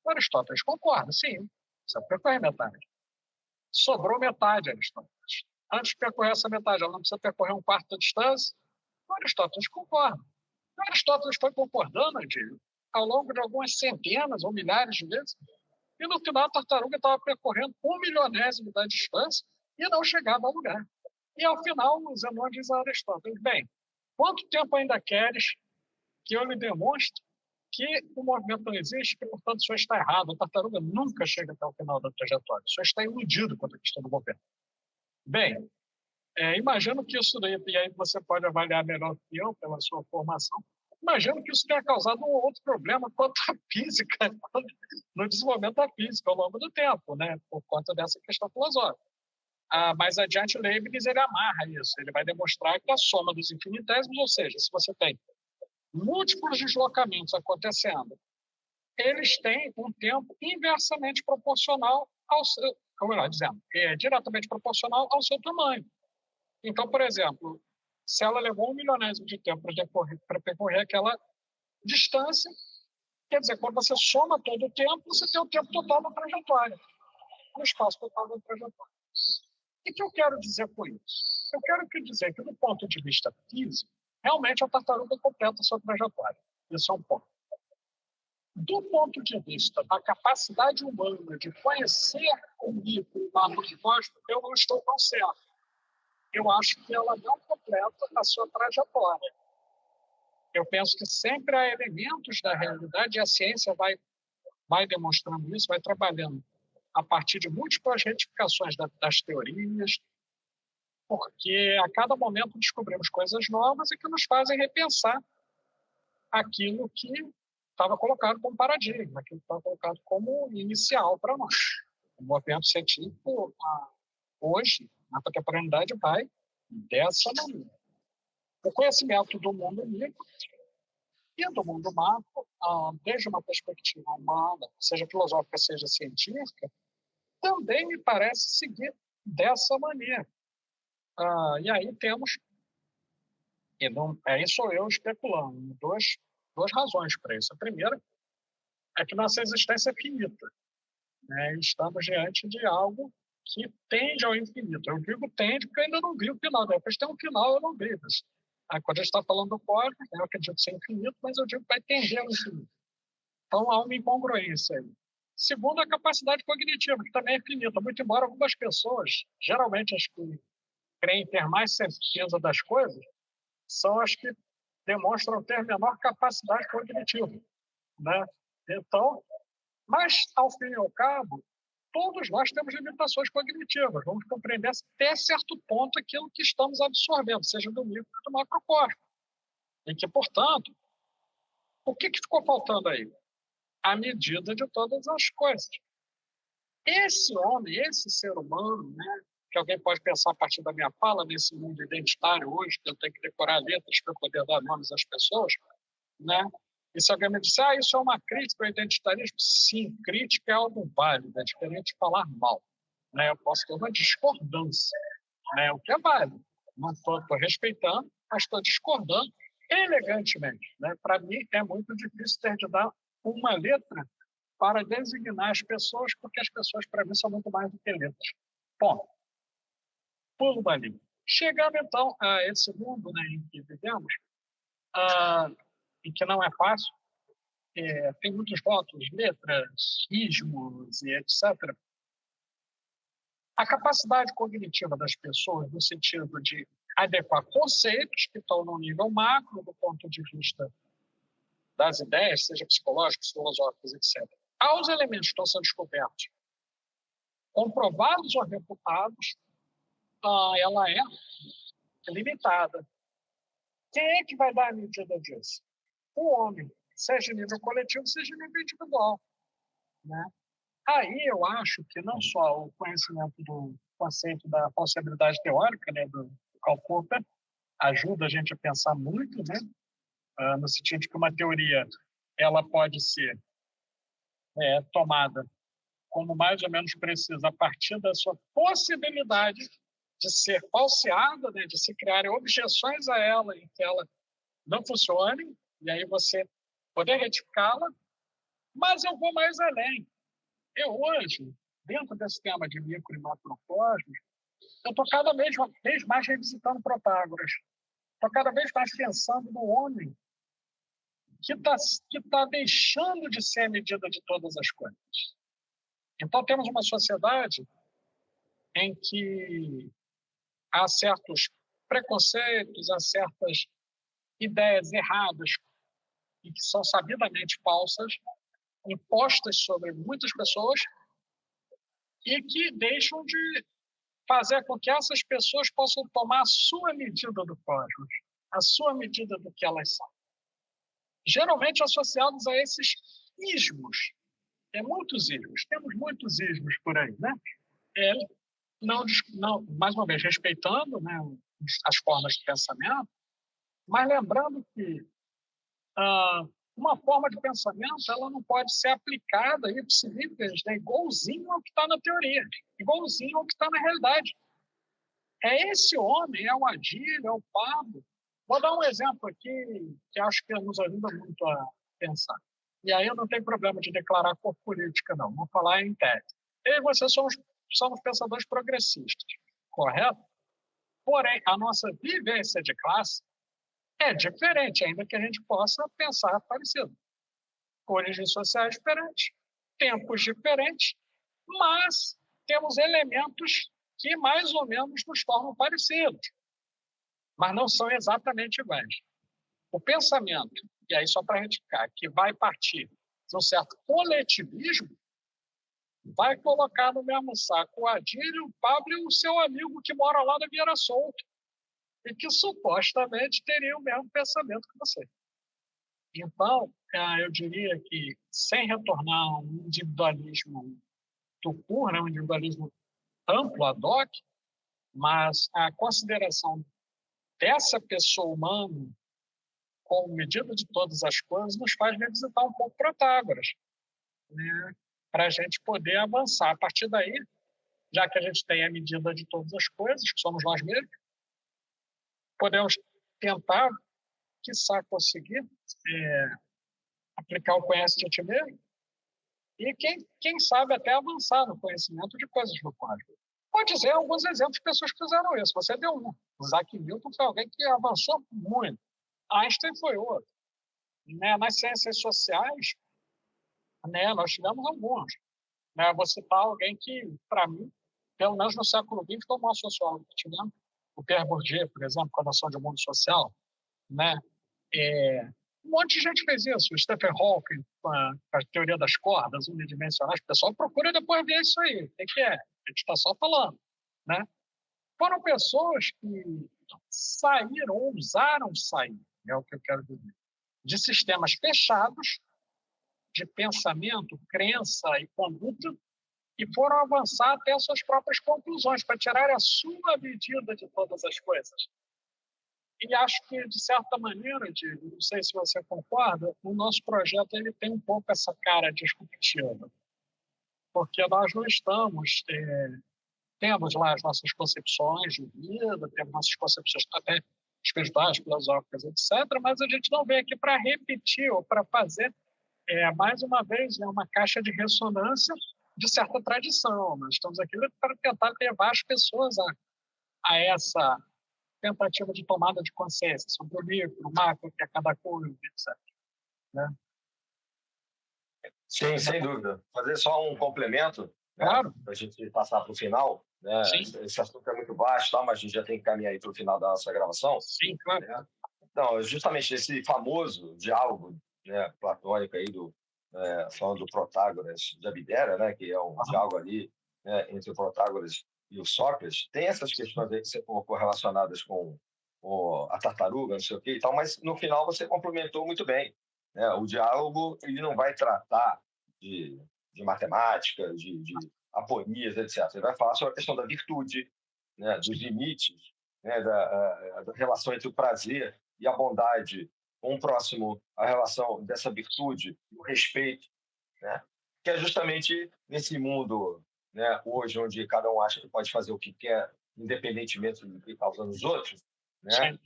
Aristóteles concorda, sim. Precisa percorrer metade. Sobrou metade, Aristóteles. antes de percorrer essa metade, ela não precisa percorrer um quarto da distância? O Aristóteles concorda. O Aristóteles foi concordando, Adílio, ao longo de algumas centenas ou milhares de vezes, e no final a tartaruga estava percorrendo 1/1000º da distância e não chegava a lugar. E ao final, o Zenão diz a Aristóteles: bem, quanto tempo ainda queres que eu lhe demonstre que o movimento não existe, que, portanto, o senhor está errado, a tartaruga nunca chega até o final da trajetória, o senhor está iludido quanto à questão do governo. Bem, imagino que isso daí, e aí você pode avaliar melhor que eu pela sua formação, imagino que isso tenha causado um outro problema quanto à física, no desenvolvimento da física ao longo do tempo, né, por conta dessa questão filosófica. Mais adiante, Leibniz ele amarra isso, ele vai demonstrar que a soma dos infinitésimos, ou seja, se você tem múltiplos deslocamentos acontecendo, eles têm um tempo inversamente proporcional ao seu, ou melhor dizendo, diretamente proporcional ao seu tamanho. Então, por exemplo, se ela levou 1/1000º de tempo para percorrer aquela distância, quer dizer, quando você soma todo o tempo, você tem o tempo total da trajetória, o espaço total da trajetória. O que eu quero dizer com isso? Eu quero dizer que, do ponto de vista físico, realmente a tartaruga completa a sua trajetória. Isso é um ponto. Do ponto de vista da capacidade humana de conhecer o micro macrocosmo, eu não estou tão certo. Eu acho que ela não completa a sua trajetória. Eu penso que sempre há elementos da realidade e a ciência vai demonstrando isso, vai trabalhando a partir de múltiplas retificações das teorias, porque a cada momento descobrimos coisas novas e que nos fazem repensar aquilo que estava colocado como paradigma, aquilo que estava colocado como inicial para nós. O movimento científico, hoje, na contemporaneidade, vai dessa maneira. O conhecimento do mundo micro e do mundo macro, desde uma perspectiva humana, seja filosófica, seja científica, também me parece seguir dessa maneira. E aí temos, e não, aí sou eu especulando, duas razões para isso. A primeira é que nossa existência é finita, né? Estamos diante de algo que tende ao infinito. Eu digo tende porque eu ainda não vi o final. Depois tem um final, eu não vi. Mas, quando a gente está falando do código, eu acredito ser infinito, mas eu digo que vai tender ao infinito. Então há uma incongruência aí. Segundo, a capacidade cognitiva, que também é finita, muito embora algumas pessoas, geralmente as que creem ter mais certeza das coisas, são as que demonstram ter menor capacidade cognitiva, né? Então, mas, ao fim e ao cabo, todos nós temos limitações cognitivas. Vamos compreender até certo ponto aquilo que estamos absorvendo, seja do micro ou do macrocosmo. E que, portanto, o que ficou faltando aí? A medida de todas as coisas. Esse homem, esse ser humano, né, que alguém pode pensar a partir da minha fala, nesse mundo identitário hoje, que eu tenho que decorar letras para poder dar nomes às pessoas, né? E se alguém me disser, isso é uma crítica ao identitarismo? Sim, crítica é algo válido, é diferente de falar mal, né? Eu posso ter uma discordância, né? O que é válido. Não estou respeitando, mas estou discordando elegantemente, né? Para mim, é muito difícil ter de dar uma letra para designar as pessoas, porque as pessoas, para mim, são muito mais do que letras. Bom, pulo dali. Chegando, então, a esse mundo, né, em que vivemos, e que não é fácil, tem muitos votos, letras, ismos e etc. A capacidade cognitiva das pessoas, no sentido de adequar conceitos que estão no nível macro, do ponto de vista das ideias, seja psicológicos, filosóficos, etc., aos elementos que estão sendo descobertos, comprovados ou refutados, ela é limitada. Quem é que vai dar a medida disso? O homem, seja em nível coletivo, seja em nível individual, né? Aí eu acho que não só o conhecimento do conceito da falsibilidade teórica, né, do Karl Popper, ajuda a gente a pensar muito, né, no sentido de que uma teoria ela pode ser tomada como mais ou menos precisa a partir da sua possibilidade de ser falseada, né, de se criarem objeções a ela e que ela não funcione, e aí você poder retificá-la, mas eu vou mais além. Eu hoje, dentro desse tema de micro e macrocosmos, eu estou cada vez mais revisitando Protágoras. Estou cada vez mais pensando no homem que tá deixando de ser a medida de todas as coisas. Então, temos uma sociedade em que há certos preconceitos, há certas ideias erradas e que são sabidamente falsas, impostas sobre muitas pessoas e que deixam de fazer com que essas pessoas possam tomar a sua medida do cosmos, a sua medida do que elas são. Geralmente associados a esses ismos. Temos muitos ismos por aí, né? Não, mais uma vez, respeitando, né, as formas de pensamento, mas lembrando que uma forma de pensamento ela não pode ser aplicada ipsis, né, igualzinho ao que está na teoria, igualzinho ao que está na realidade. É esse homem, é o Adílio, é o Pablo. Vou dar um exemplo aqui que acho que nos ajuda muito a pensar. E aí eu não tenho problema de declarar cor política, não. Vou falar em tese. Eu e você somos pensadores progressistas, correto? Porém, a nossa vivência de classe é diferente, ainda que a gente possa pensar parecido. Origens sociais diferentes, tempos diferentes, mas temos elementos que mais ou menos nos tornam parecidos, mas não são exatamente iguais. O pensamento, e aí só para retificar, que vai partir de um certo coletivismo, vai colocar no mesmo saco o Adílio, o Pablo e o seu amigo que mora lá na Vieira Solto, e que supostamente teria o mesmo pensamento que você. Então, eu diria que, sem retornar a um individualismo tucur, né, um individualismo amplo, ad hoc, mas a consideração dessa pessoa humana como medida de todas as coisas nos faz revisitar um pouco Protágoras, né, para a gente poder avançar. A partir daí, já que a gente tem a medida de todas as coisas, que somos nós mesmos, podemos tentar, quiçá, conseguir aplicar o conhece de ti mesmo e, quem sabe, até avançar no conhecimento de coisas no código. Vou dizer alguns exemplos de pessoas que fizeram isso. Você deu um. Isaac Newton foi alguém que avançou muito. Einstein foi outro. Né? Nas ciências sociais, né, nós tivemos alguns. Né? Vou citar alguém que, para mim, pelo menos no século XX, foi o maior sociólogo que tivemos. O Pierre Bourdieu, por exemplo, com a noção de mundo social. Né? Um monte de gente fez isso. O Stephen Hawking, com a teoria das cordas unidimensionais. O pessoal procura depois ver isso aí. O que é? A gente está só falando. Né? Foram pessoas que saíram, ousaram sair, é o que eu quero dizer, de sistemas fechados, de pensamento, crença e conduta, e foram avançar até as suas próprias conclusões, para tirar a sua medida de todas as coisas. E acho que, de certa maneira, Diego, não sei se você concorda, o nosso projeto ele tem um pouco essa cara disruptiva, porque nós não estamos... temos lá as nossas concepções de vida, temos nossas concepções até espirituais, filosóficas, etc., mas a gente não vem aqui para repetir ou para fazer, mais uma vez, uma caixa de ressonância de certa tradição. Nós estamos aqui para tentar levar as pessoas a essa tentativa de tomada de consciência sobre o micro, o macro, que é cada coisa, etc. Né? Sim, sem dúvida. Fazer só um complemento, claro, para a gente passar para o final. Né? Esse assunto é muito vasto, tá? Mas a gente já tem que caminhar aí para o final da nossa gravação. Sim, claro. Né? Então, justamente esse famoso diálogo, né, platônico aí falando do Protágoras de Abdera, né, que é um diálogo ali, né, entre o Protágoras e o Sócrates, tem essas questões aí que você colocou relacionadas com a tartaruga, não sei o que e tal, mas no final você complementou muito bem. Né? O diálogo ele não vai tratar de matemática, de aponias, etc. Ele vai falar sobre a questão da virtude, né, dos limites, né, da relação entre o prazer e a bondade com o próximo, a relação dessa virtude, o respeito, né, que é justamente nesse mundo, né, hoje, onde cada um acha que pode fazer o que quer, independentemente do que causando os outros, né,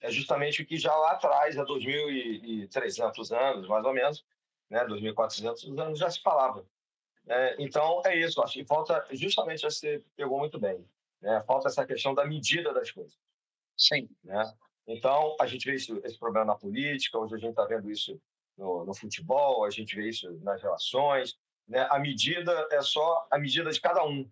é justamente o que já lá atrás, há 2.300 anos, mais ou menos, né, 2.400 anos, já se falava. Então, é isso. Acho que falta justamente, você pegou muito bem. né? Falta essa questão da medida das coisas. Sim. Né? Então, a gente vê esse problema na política, hoje a gente está vendo isso no futebol, a gente vê isso nas relações, né? A medida é só a medida de cada um.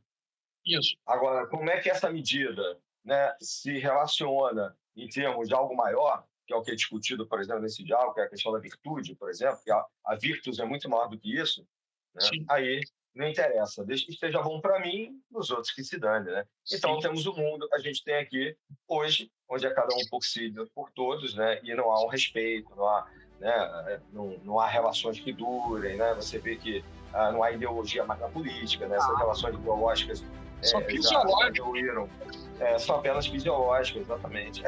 Isso. Agora, como é que essa medida, né, se relaciona em termos de algo maior, que é o que é discutido, por exemplo, nesse diálogo, que é a questão da virtude, por exemplo, que a virtus é muito maior do que isso, né? Aí não interessa, desde que esteja bom para mim, os outros que se dane, né? Então, Sim. temos o mundo que a gente tem aqui hoje, onde é cada um por si, Deus por todos, né? E não há um respeito, não há, né, não há relações que durem, né? Você vê que não há ideologia mais na política, né? Essas relações ideológicas são fisiológicas. São apenas fisiológicas, exatamente.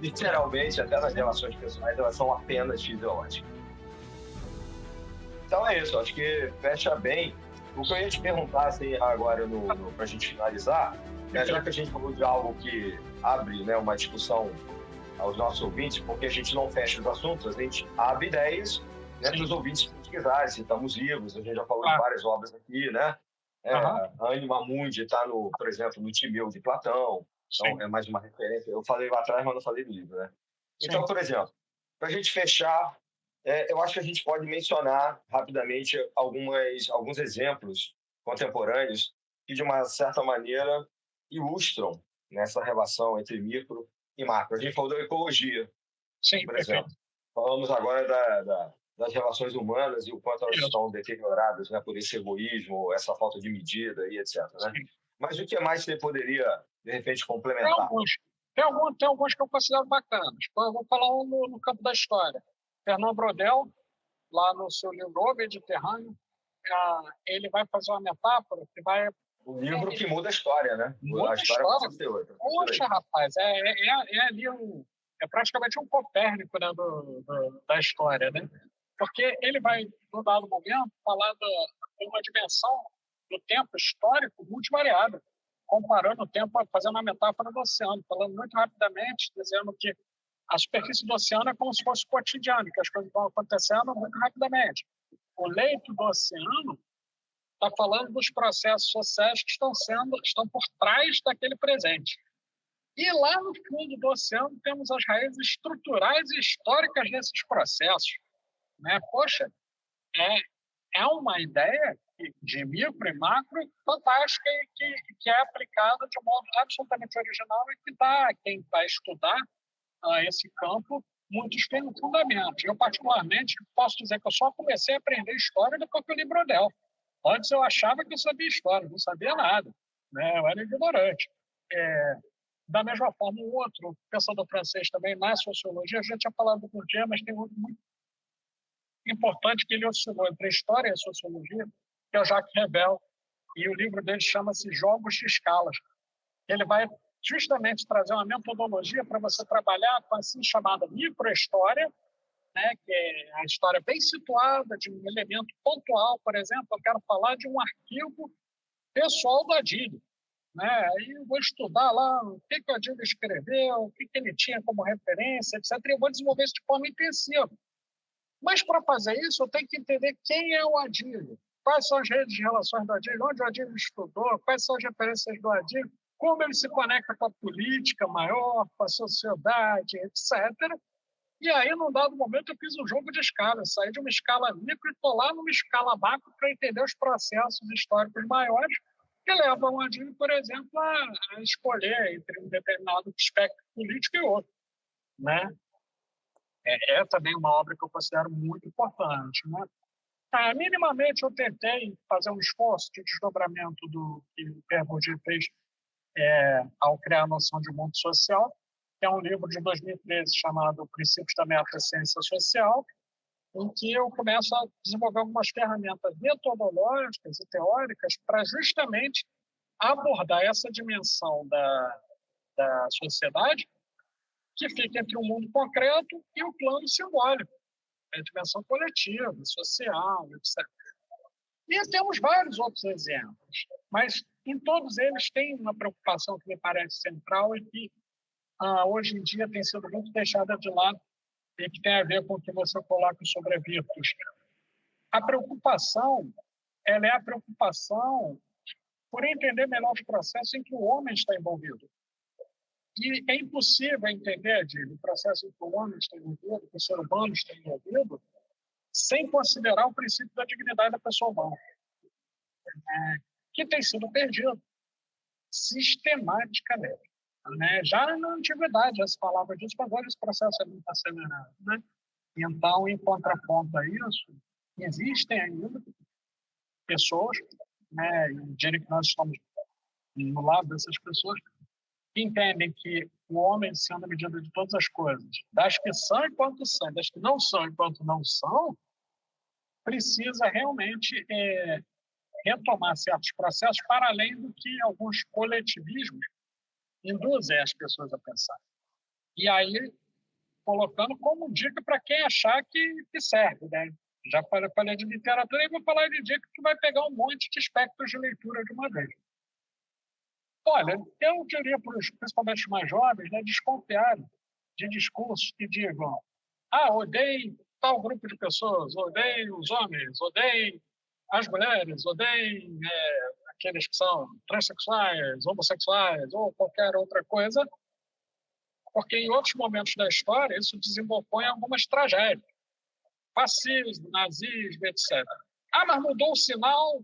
Literalmente, até nas relações pessoais, elas são apenas fisiológicas. Então é isso, acho que fecha bem. O que eu ia te perguntar assim, agora, para a gente finalizar, já que a gente falou de algo que abre, né, uma discussão aos nossos ouvintes, porque a gente não fecha os assuntos, a gente abre ideias, né, para os ouvintes pesquisarem, citamos livros, a gente já falou de várias obras aqui, né? A Anima Mundi está, por exemplo, no Timeu de Platão, então é mais uma referência. Eu falei lá atrás, mas não falei do livro, né? Então, por exemplo, para a gente fechar, eu acho que a gente pode mencionar rapidamente alguns exemplos contemporâneos que, de uma certa maneira, ilustram nessa relação entre micro e macro. A gente falou da ecologia, por exemplo. Falamos agora das relações humanas e o quanto elas estão deterioradas, né, por esse egoísmo, essa falta de medida e etc. Né? Mas o que mais você poderia, de repente, complementar? Tem alguns que eu considero bacanas. Eu vou falar um no campo da história. Fernand Braudel, lá no seu livro O Mediterrâneo, ele vai fazer uma metáfora que vai... O livro que muda a história, né? Muda a história. Poxa, rapaz, ali é praticamente um Copérnico, né, da história, né? Porque ele vai, no dado momento, falar de uma dimensão do tempo histórico multivariada, comparando o tempo, fazendo uma metáfora do oceano, falando muito rapidamente, dizendo que a superfície do oceano é como se fosse cotidiano, que as coisas vão acontecendo muito rapidamente. O leito do oceano está falando dos processos sociais que estão por trás daquele presente. E lá no fundo do oceano temos as raízes estruturais e históricas desses processos. Né? Poxa, é uma ideia de micro e macro fantástica e que é aplicada de modo absolutamente original e que dá a quem vai estudar esse campo muitos fundamentos. Eu, particularmente, posso dizer que eu só comecei a aprender história depois que eu li Braudel. Antes eu achava que eu sabia história, não sabia nada, né? Eu era ignorante. Da mesma forma, o outro pensador francês também, na sociologia, eu já tinha falado com o dia, mas tem outro muito importante que ele oscilou entre a história e a sociologia, que é o Jacques Rebel, e o livro dele chama-se Jogos de Escalas. Ele vai justamente trazer uma metodologia para você trabalhar com a assim chamada microhistória, né, que é a história bem situada de um elemento pontual. Por exemplo, eu quero falar de um arquivo pessoal do Adílio. Né? Aí eu vou estudar lá o que o Adílio escreveu, o que ele tinha como referência, etc. E eu vou desenvolver isso de forma intensiva. Mas, para fazer isso, eu tenho que entender quem é o Adílio, quais são as redes de relações do Adílio, onde o Adílio estudou, quais são as referências do Adílio, como ele se conecta com a política maior, com a sociedade, etc. E aí, num dado momento, eu fiz um jogo de escala. Eu saí de uma escala micro e estou lá numa escala macro para entender os processos históricos maiores que levam o Adílio, por exemplo, a escolher entre um determinado espectro político e outro. Né? É também uma obra que eu considero muito importante. Né? Minimamente, eu tentei fazer um esforço de desdobramento do que o Pierre Bourdieu fez ao criar a noção de mundo social, que é um livro de 2013 chamado Princípios da Meta-Ciência Social, em que eu começo a desenvolver algumas ferramentas metodológicas e teóricas para justamente abordar essa dimensão da sociedade que fica entre o mundo concreto e o plano simbólico, a dimensão coletiva, social, etc. E temos vários outros exemplos, mas em todos eles tem uma preocupação que me parece central e que hoje em dia tem sido muito deixada de lado e que tem a ver com o que você coloca sobre a virtus. A preocupação, ela é a preocupação por entender melhor os processos em que o homem está envolvido. E é impossível entender, Adílio, o processo em que o homem está envolvido, que o ser humano está envolvido, sem considerar o princípio da dignidade da pessoa humana, que tem sido perdido sistematicamente. Né? Já na antiguidade já se falava disso, mas agora esse processo é muito acelerado. Né? Então, em contraponto a isso, existem ainda pessoas, né, e diria que nós estamos no lado dessas pessoas, que entendem que o homem, sendo a medida de todas as coisas, das que são enquanto são, das que não são enquanto não são, precisa realmente retomar certos processos para além do que alguns coletivismos induzem as pessoas a pensar. E aí, colocando como dica para quem achar que serve, né? Já falei de literatura e vou falar de dica que vai pegar um monte de espectros de leitura de uma vez. Olha, eu diria para os, principalmente os mais jovens, né, desconfiarem de discursos que digam odeiem tal grupo de pessoas, odeiem os homens, odeiem as mulheres, odeiem aqueles que são transexuais, homossexuais ou qualquer outra coisa, porque em outros momentos da história isso desembocou em algumas tragédias. Fascismo, nazismo, etc. Mas mudou o sinal?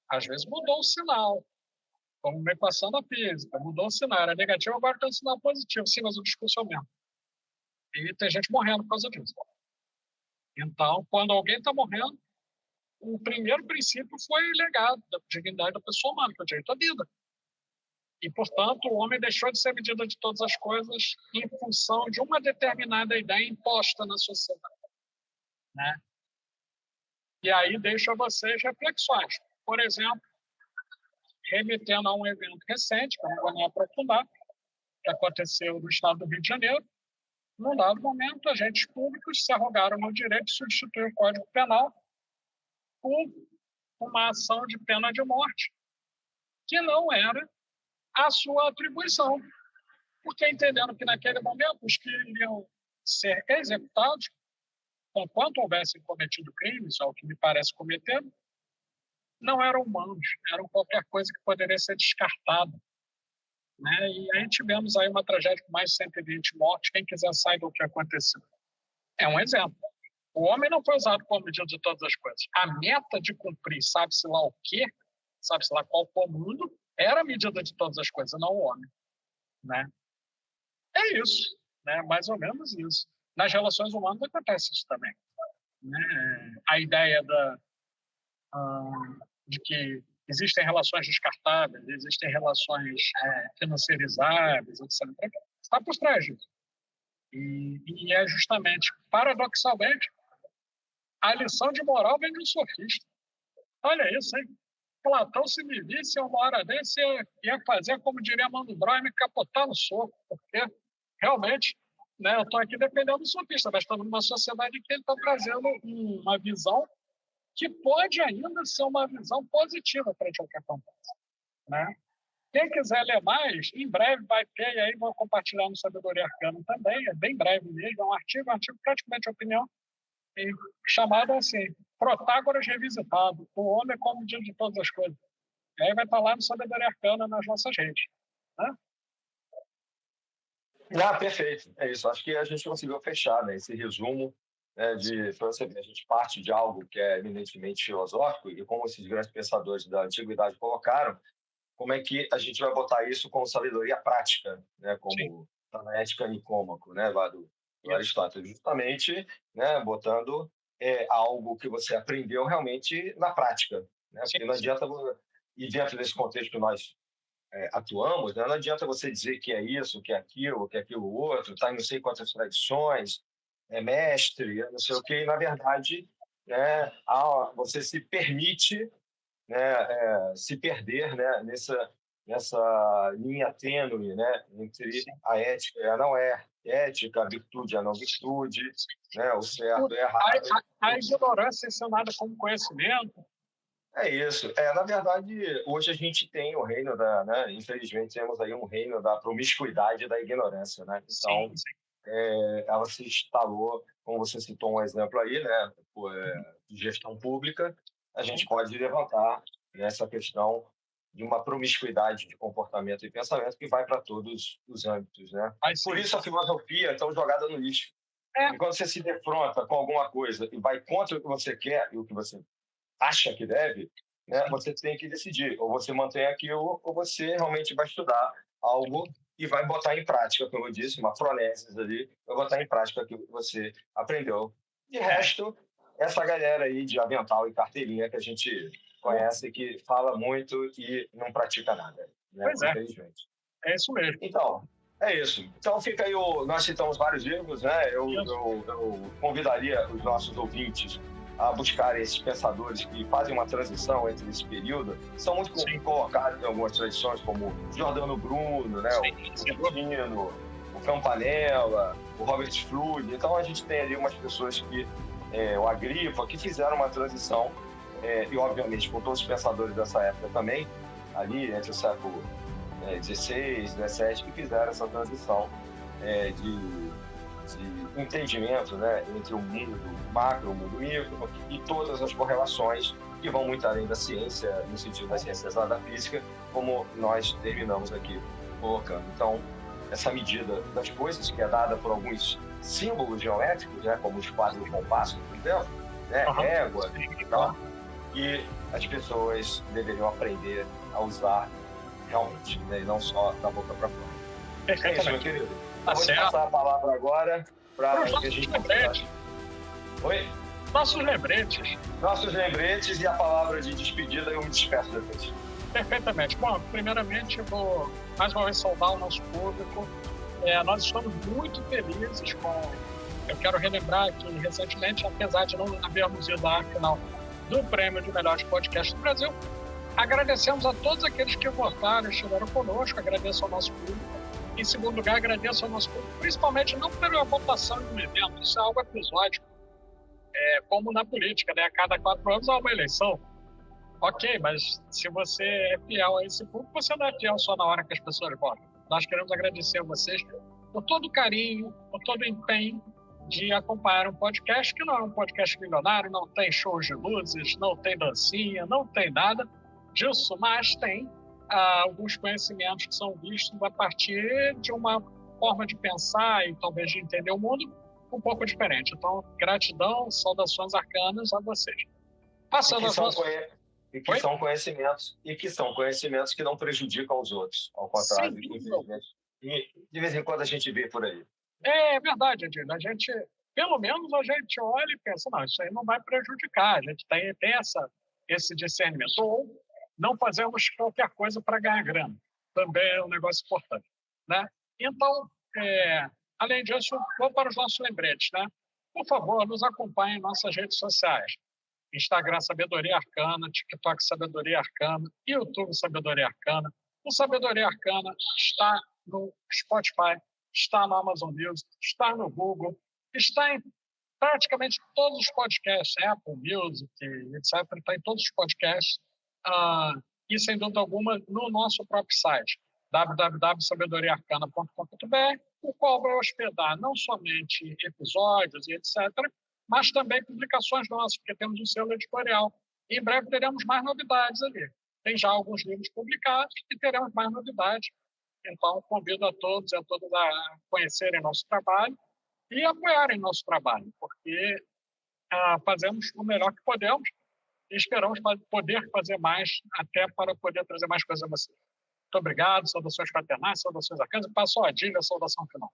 Às vezes mudou o sinal. Como uma equação da física, mudou o sinal. Era negativo, agora tem um sinal positivo. Sim, mas o discurso é o mesmo. E tem gente morrendo por causa disso. Então, quando alguém está morrendo, o primeiro princípio foi legado da dignidade da pessoa humana, que é o direito à vida. E, portanto, o homem deixou de ser medida de todas as coisas em função de uma determinada ideia imposta na sociedade. Né? E aí deixo a vocês reflexões. Por exemplo, remetendo a um evento recente, que eu não vou nem aprofundar, que aconteceu no estado do Rio de Janeiro, num dado momento, agentes públicos se arrogaram no direito de substituir o Código Penal por uma ação de pena de morte, que não era a sua atribuição, porque entendendo que naquele momento os que iriam ser executados, conquanto houvessem cometido crimes, ao que me parece cometer, não eram humanos, eram qualquer coisa que poderia ser descartada. Né? E aí tivemos aí uma tragédia com mais de 120 mortes. Quem quiser saiba o que aconteceu. É um exemplo. O homem não foi usado como medida de todas as coisas. A meta de cumprir, sabe-se lá o quê, sabe-se lá qual comando, era a medida de todas as coisas, não o homem. Né? É isso, né? Mais ou menos isso. Nas relações humanas acontece isso também. Né? A ideia de que existem relações descartáveis, existem relações financiarizáveis, etc. Está por trás disso. E é justamente, paradoxalmente, a lição de moral vem de um sofista. Olha isso, hein? Platão, se me visse uma hora desse, ia fazer, como diria Mano Brown, me capotar no soco, porque realmente, né, eu estou aqui defendendo o sofista, mas estamos numa sociedade que ele está trazendo uma visão que pode ainda ser uma visão positiva frente ao que acontece. Né? Quem quiser ler mais, em breve vai ter, e aí vou compartilhar no Sabedoria Arcana também, é bem breve mesmo, é um artigo praticamente de opinião, chamado assim, Protágoras Revisitado, o homem como medida de todas as coisas. E aí vai estar lá no Sabedoria Arcana nas nossas redes. Né? Perfeito. É isso. Acho que a gente conseguiu fechar, né, esse resumo, né, a gente parte de algo que é eminentemente filosófico e como esses grandes pensadores da antiguidade colocaram, como é que a gente vai botar isso com sabedoria prática, né, como está na Ética Nicômaco, né, lá do Aristóteles, justamente, né, botando algo que você aprendeu realmente na prática, né, porque não adianta, e dentro desse contexto que nós atuamos, né, não adianta você dizer que é isso, que é aquilo outro, tá em não sei quantas tradições, é mestre, não sei o quê, e na verdade, né, você se permite, né, se perder, né, nessa linha tênue, né, entre a ética e a não ética, a virtude e a não virtude, né, o certo e o errado. A ignorância ensinada como conhecimento. É isso. Na verdade, hoje a gente tem o reino né, infelizmente temos aí um reino da promiscuidade e da ignorância, né? Então, ela se instalou, como você citou um exemplo aí, né, de gestão pública, a gente pode levantar essa questão de uma promiscuidade de comportamento e pensamento que vai para todos os âmbitos, né? Por isso a filosofia é tão jogada no lixo. E quando você se defronta com alguma coisa e vai contra o que você quer e o que você acha que deve, né, você tem que decidir. Ou você mantém aquilo, ou você realmente vai estudar algo e vai botar em prática, como eu disse, uma pronésis ali, vai botar em prática aquilo que você aprendeu. De resto, essa galera aí de avental e carteirinha que a gente conhece, que fala muito e não pratica nada, né? Pois é. Infelizmente. É isso mesmo. Então, é isso. Então fica aí, nós citamos vários livros, né? Eu convidaria os nossos ouvintes a buscarem esses pensadores que fazem uma transição entre esse período. São muito colocados em algumas tradições, como Giordano Bruno, né? O Quintino, o Campanella, o Robert Fludd. Então a gente tem ali umas pessoas que, o Agripa, que fizeram uma transição, e obviamente com todos os pensadores dessa época também, ali entre o século 16, 17, que fizeram essa transição de entendimento, né, entre o mundo macro e o mundo micro e todas as correlações que vão muito além da ciência, no sentido da ciência exata da física, como nós terminamos aqui colocando. Então, essa medida das coisas, que é dada por alguns símbolos geométricos, né, como os quadros de compasso, por exemplo, né, régua e tal, que as pessoas deveriam aprender a usar realmente, né, e não só da boca para fora. É isso, meu querido. Vou passar a palavra agora para que a gente... Oi? Nossos lembretes. Nossos lembretes e a palavra de despedida, eu me despeço depois. Perfeitamente. Bom, primeiramente, eu vou mais uma vez saudar o nosso público. Nós estamos muito felizes com... Eu quero relembrar que, recentemente, apesar de não havermos ido à final do Prêmio de Melhores Podcasts do Brasil, agradecemos a todos aqueles que votaram e estiveram conosco. Agradeço ao nosso público. Em segundo lugar, agradeço ao nosso público, principalmente não pela votação de um evento, isso é algo episódico, como na política, né? A cada 4 anos há uma eleição. Ok, mas se você é fiel a esse público, você não é fiel só na hora que as pessoas votam. Nós queremos agradecer a vocês por todo o carinho, por todo o empenho de acompanhar um podcast que não é um podcast milionário, não tem shows de luzes, não tem dancinha, não tem nada disso, mas tem alguns conhecimentos que são vistos a partir de uma forma de pensar e talvez de entender o mundo um pouco diferente. Então, gratidão, saudações arcanas a vocês. Passando são conhecimentos que não prejudicam os outros, ao contrário, infelizmente. E de vez em quando a gente vê por aí. É verdade, Adilho. Pelo menos a gente olha e pensa, não, isso aí não vai prejudicar. A gente tem esse discernimento. Ou não fazemos qualquer coisa para ganhar grana. Também é um negócio importante, né? Então, além disso, vou para os nossos lembretes, né? Por favor, nos acompanhem em nossas redes sociais. Instagram Sabedoria Arcana, TikTok Sabedoria Arcana, YouTube Sabedoria Arcana. O Sabedoria Arcana está no Spotify, está no Amazon Music, está no Google, está em praticamente todos os podcasts, Apple Music, etc. Está em todos os podcasts. E, sem dúvida alguma, no nosso próprio site, www.sabedoriaarcana.com.br, o qual vai hospedar não somente episódios e etc., mas também publicações nossas, porque temos um selo editorial. E em breve teremos mais novidades ali. Tem já alguns livros publicados e teremos mais novidades. Então, convido a todos e a todas a conhecerem nosso trabalho e apoiarem nosso trabalho, porque fazemos o melhor que podemos e esperamos poder fazer mais, até para poder trazer mais coisas a vocês. Muito obrigado, saudações fraternais, saudações arcanas, e passo a Adília, a saudação final.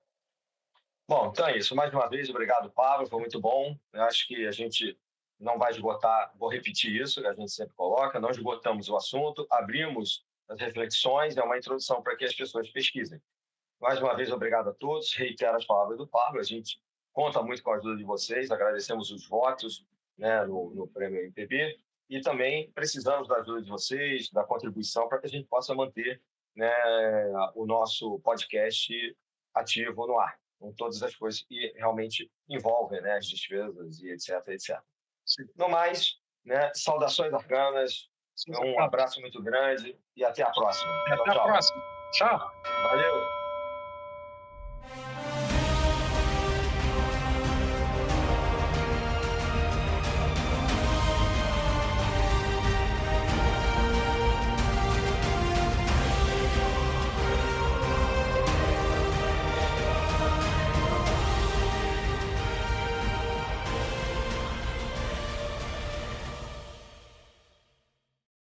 Bom, então é isso. Mais uma vez, obrigado, Pablo, foi muito bom. Eu acho que a gente não vai esgotar, vou repetir isso, que a gente sempre coloca, não esgotamos o assunto, abrimos as reflexões, é uma introdução para que as pessoas pesquisem. Mais uma vez, obrigado a todos, reitero as palavras do Pablo, a gente conta muito com a ajuda de vocês, agradecemos os votos, né, no Prêmio MPB, e também precisamos da ajuda de vocês, da contribuição, para que a gente possa manter, né, o nosso podcast ativo no ar, com todas as coisas que realmente envolvem, né, as despesas e etc, etc. Sim. No mais, né, saudações arcanas, um abraço muito grande e até a próxima. Até a próxima. Tchau. Valeu.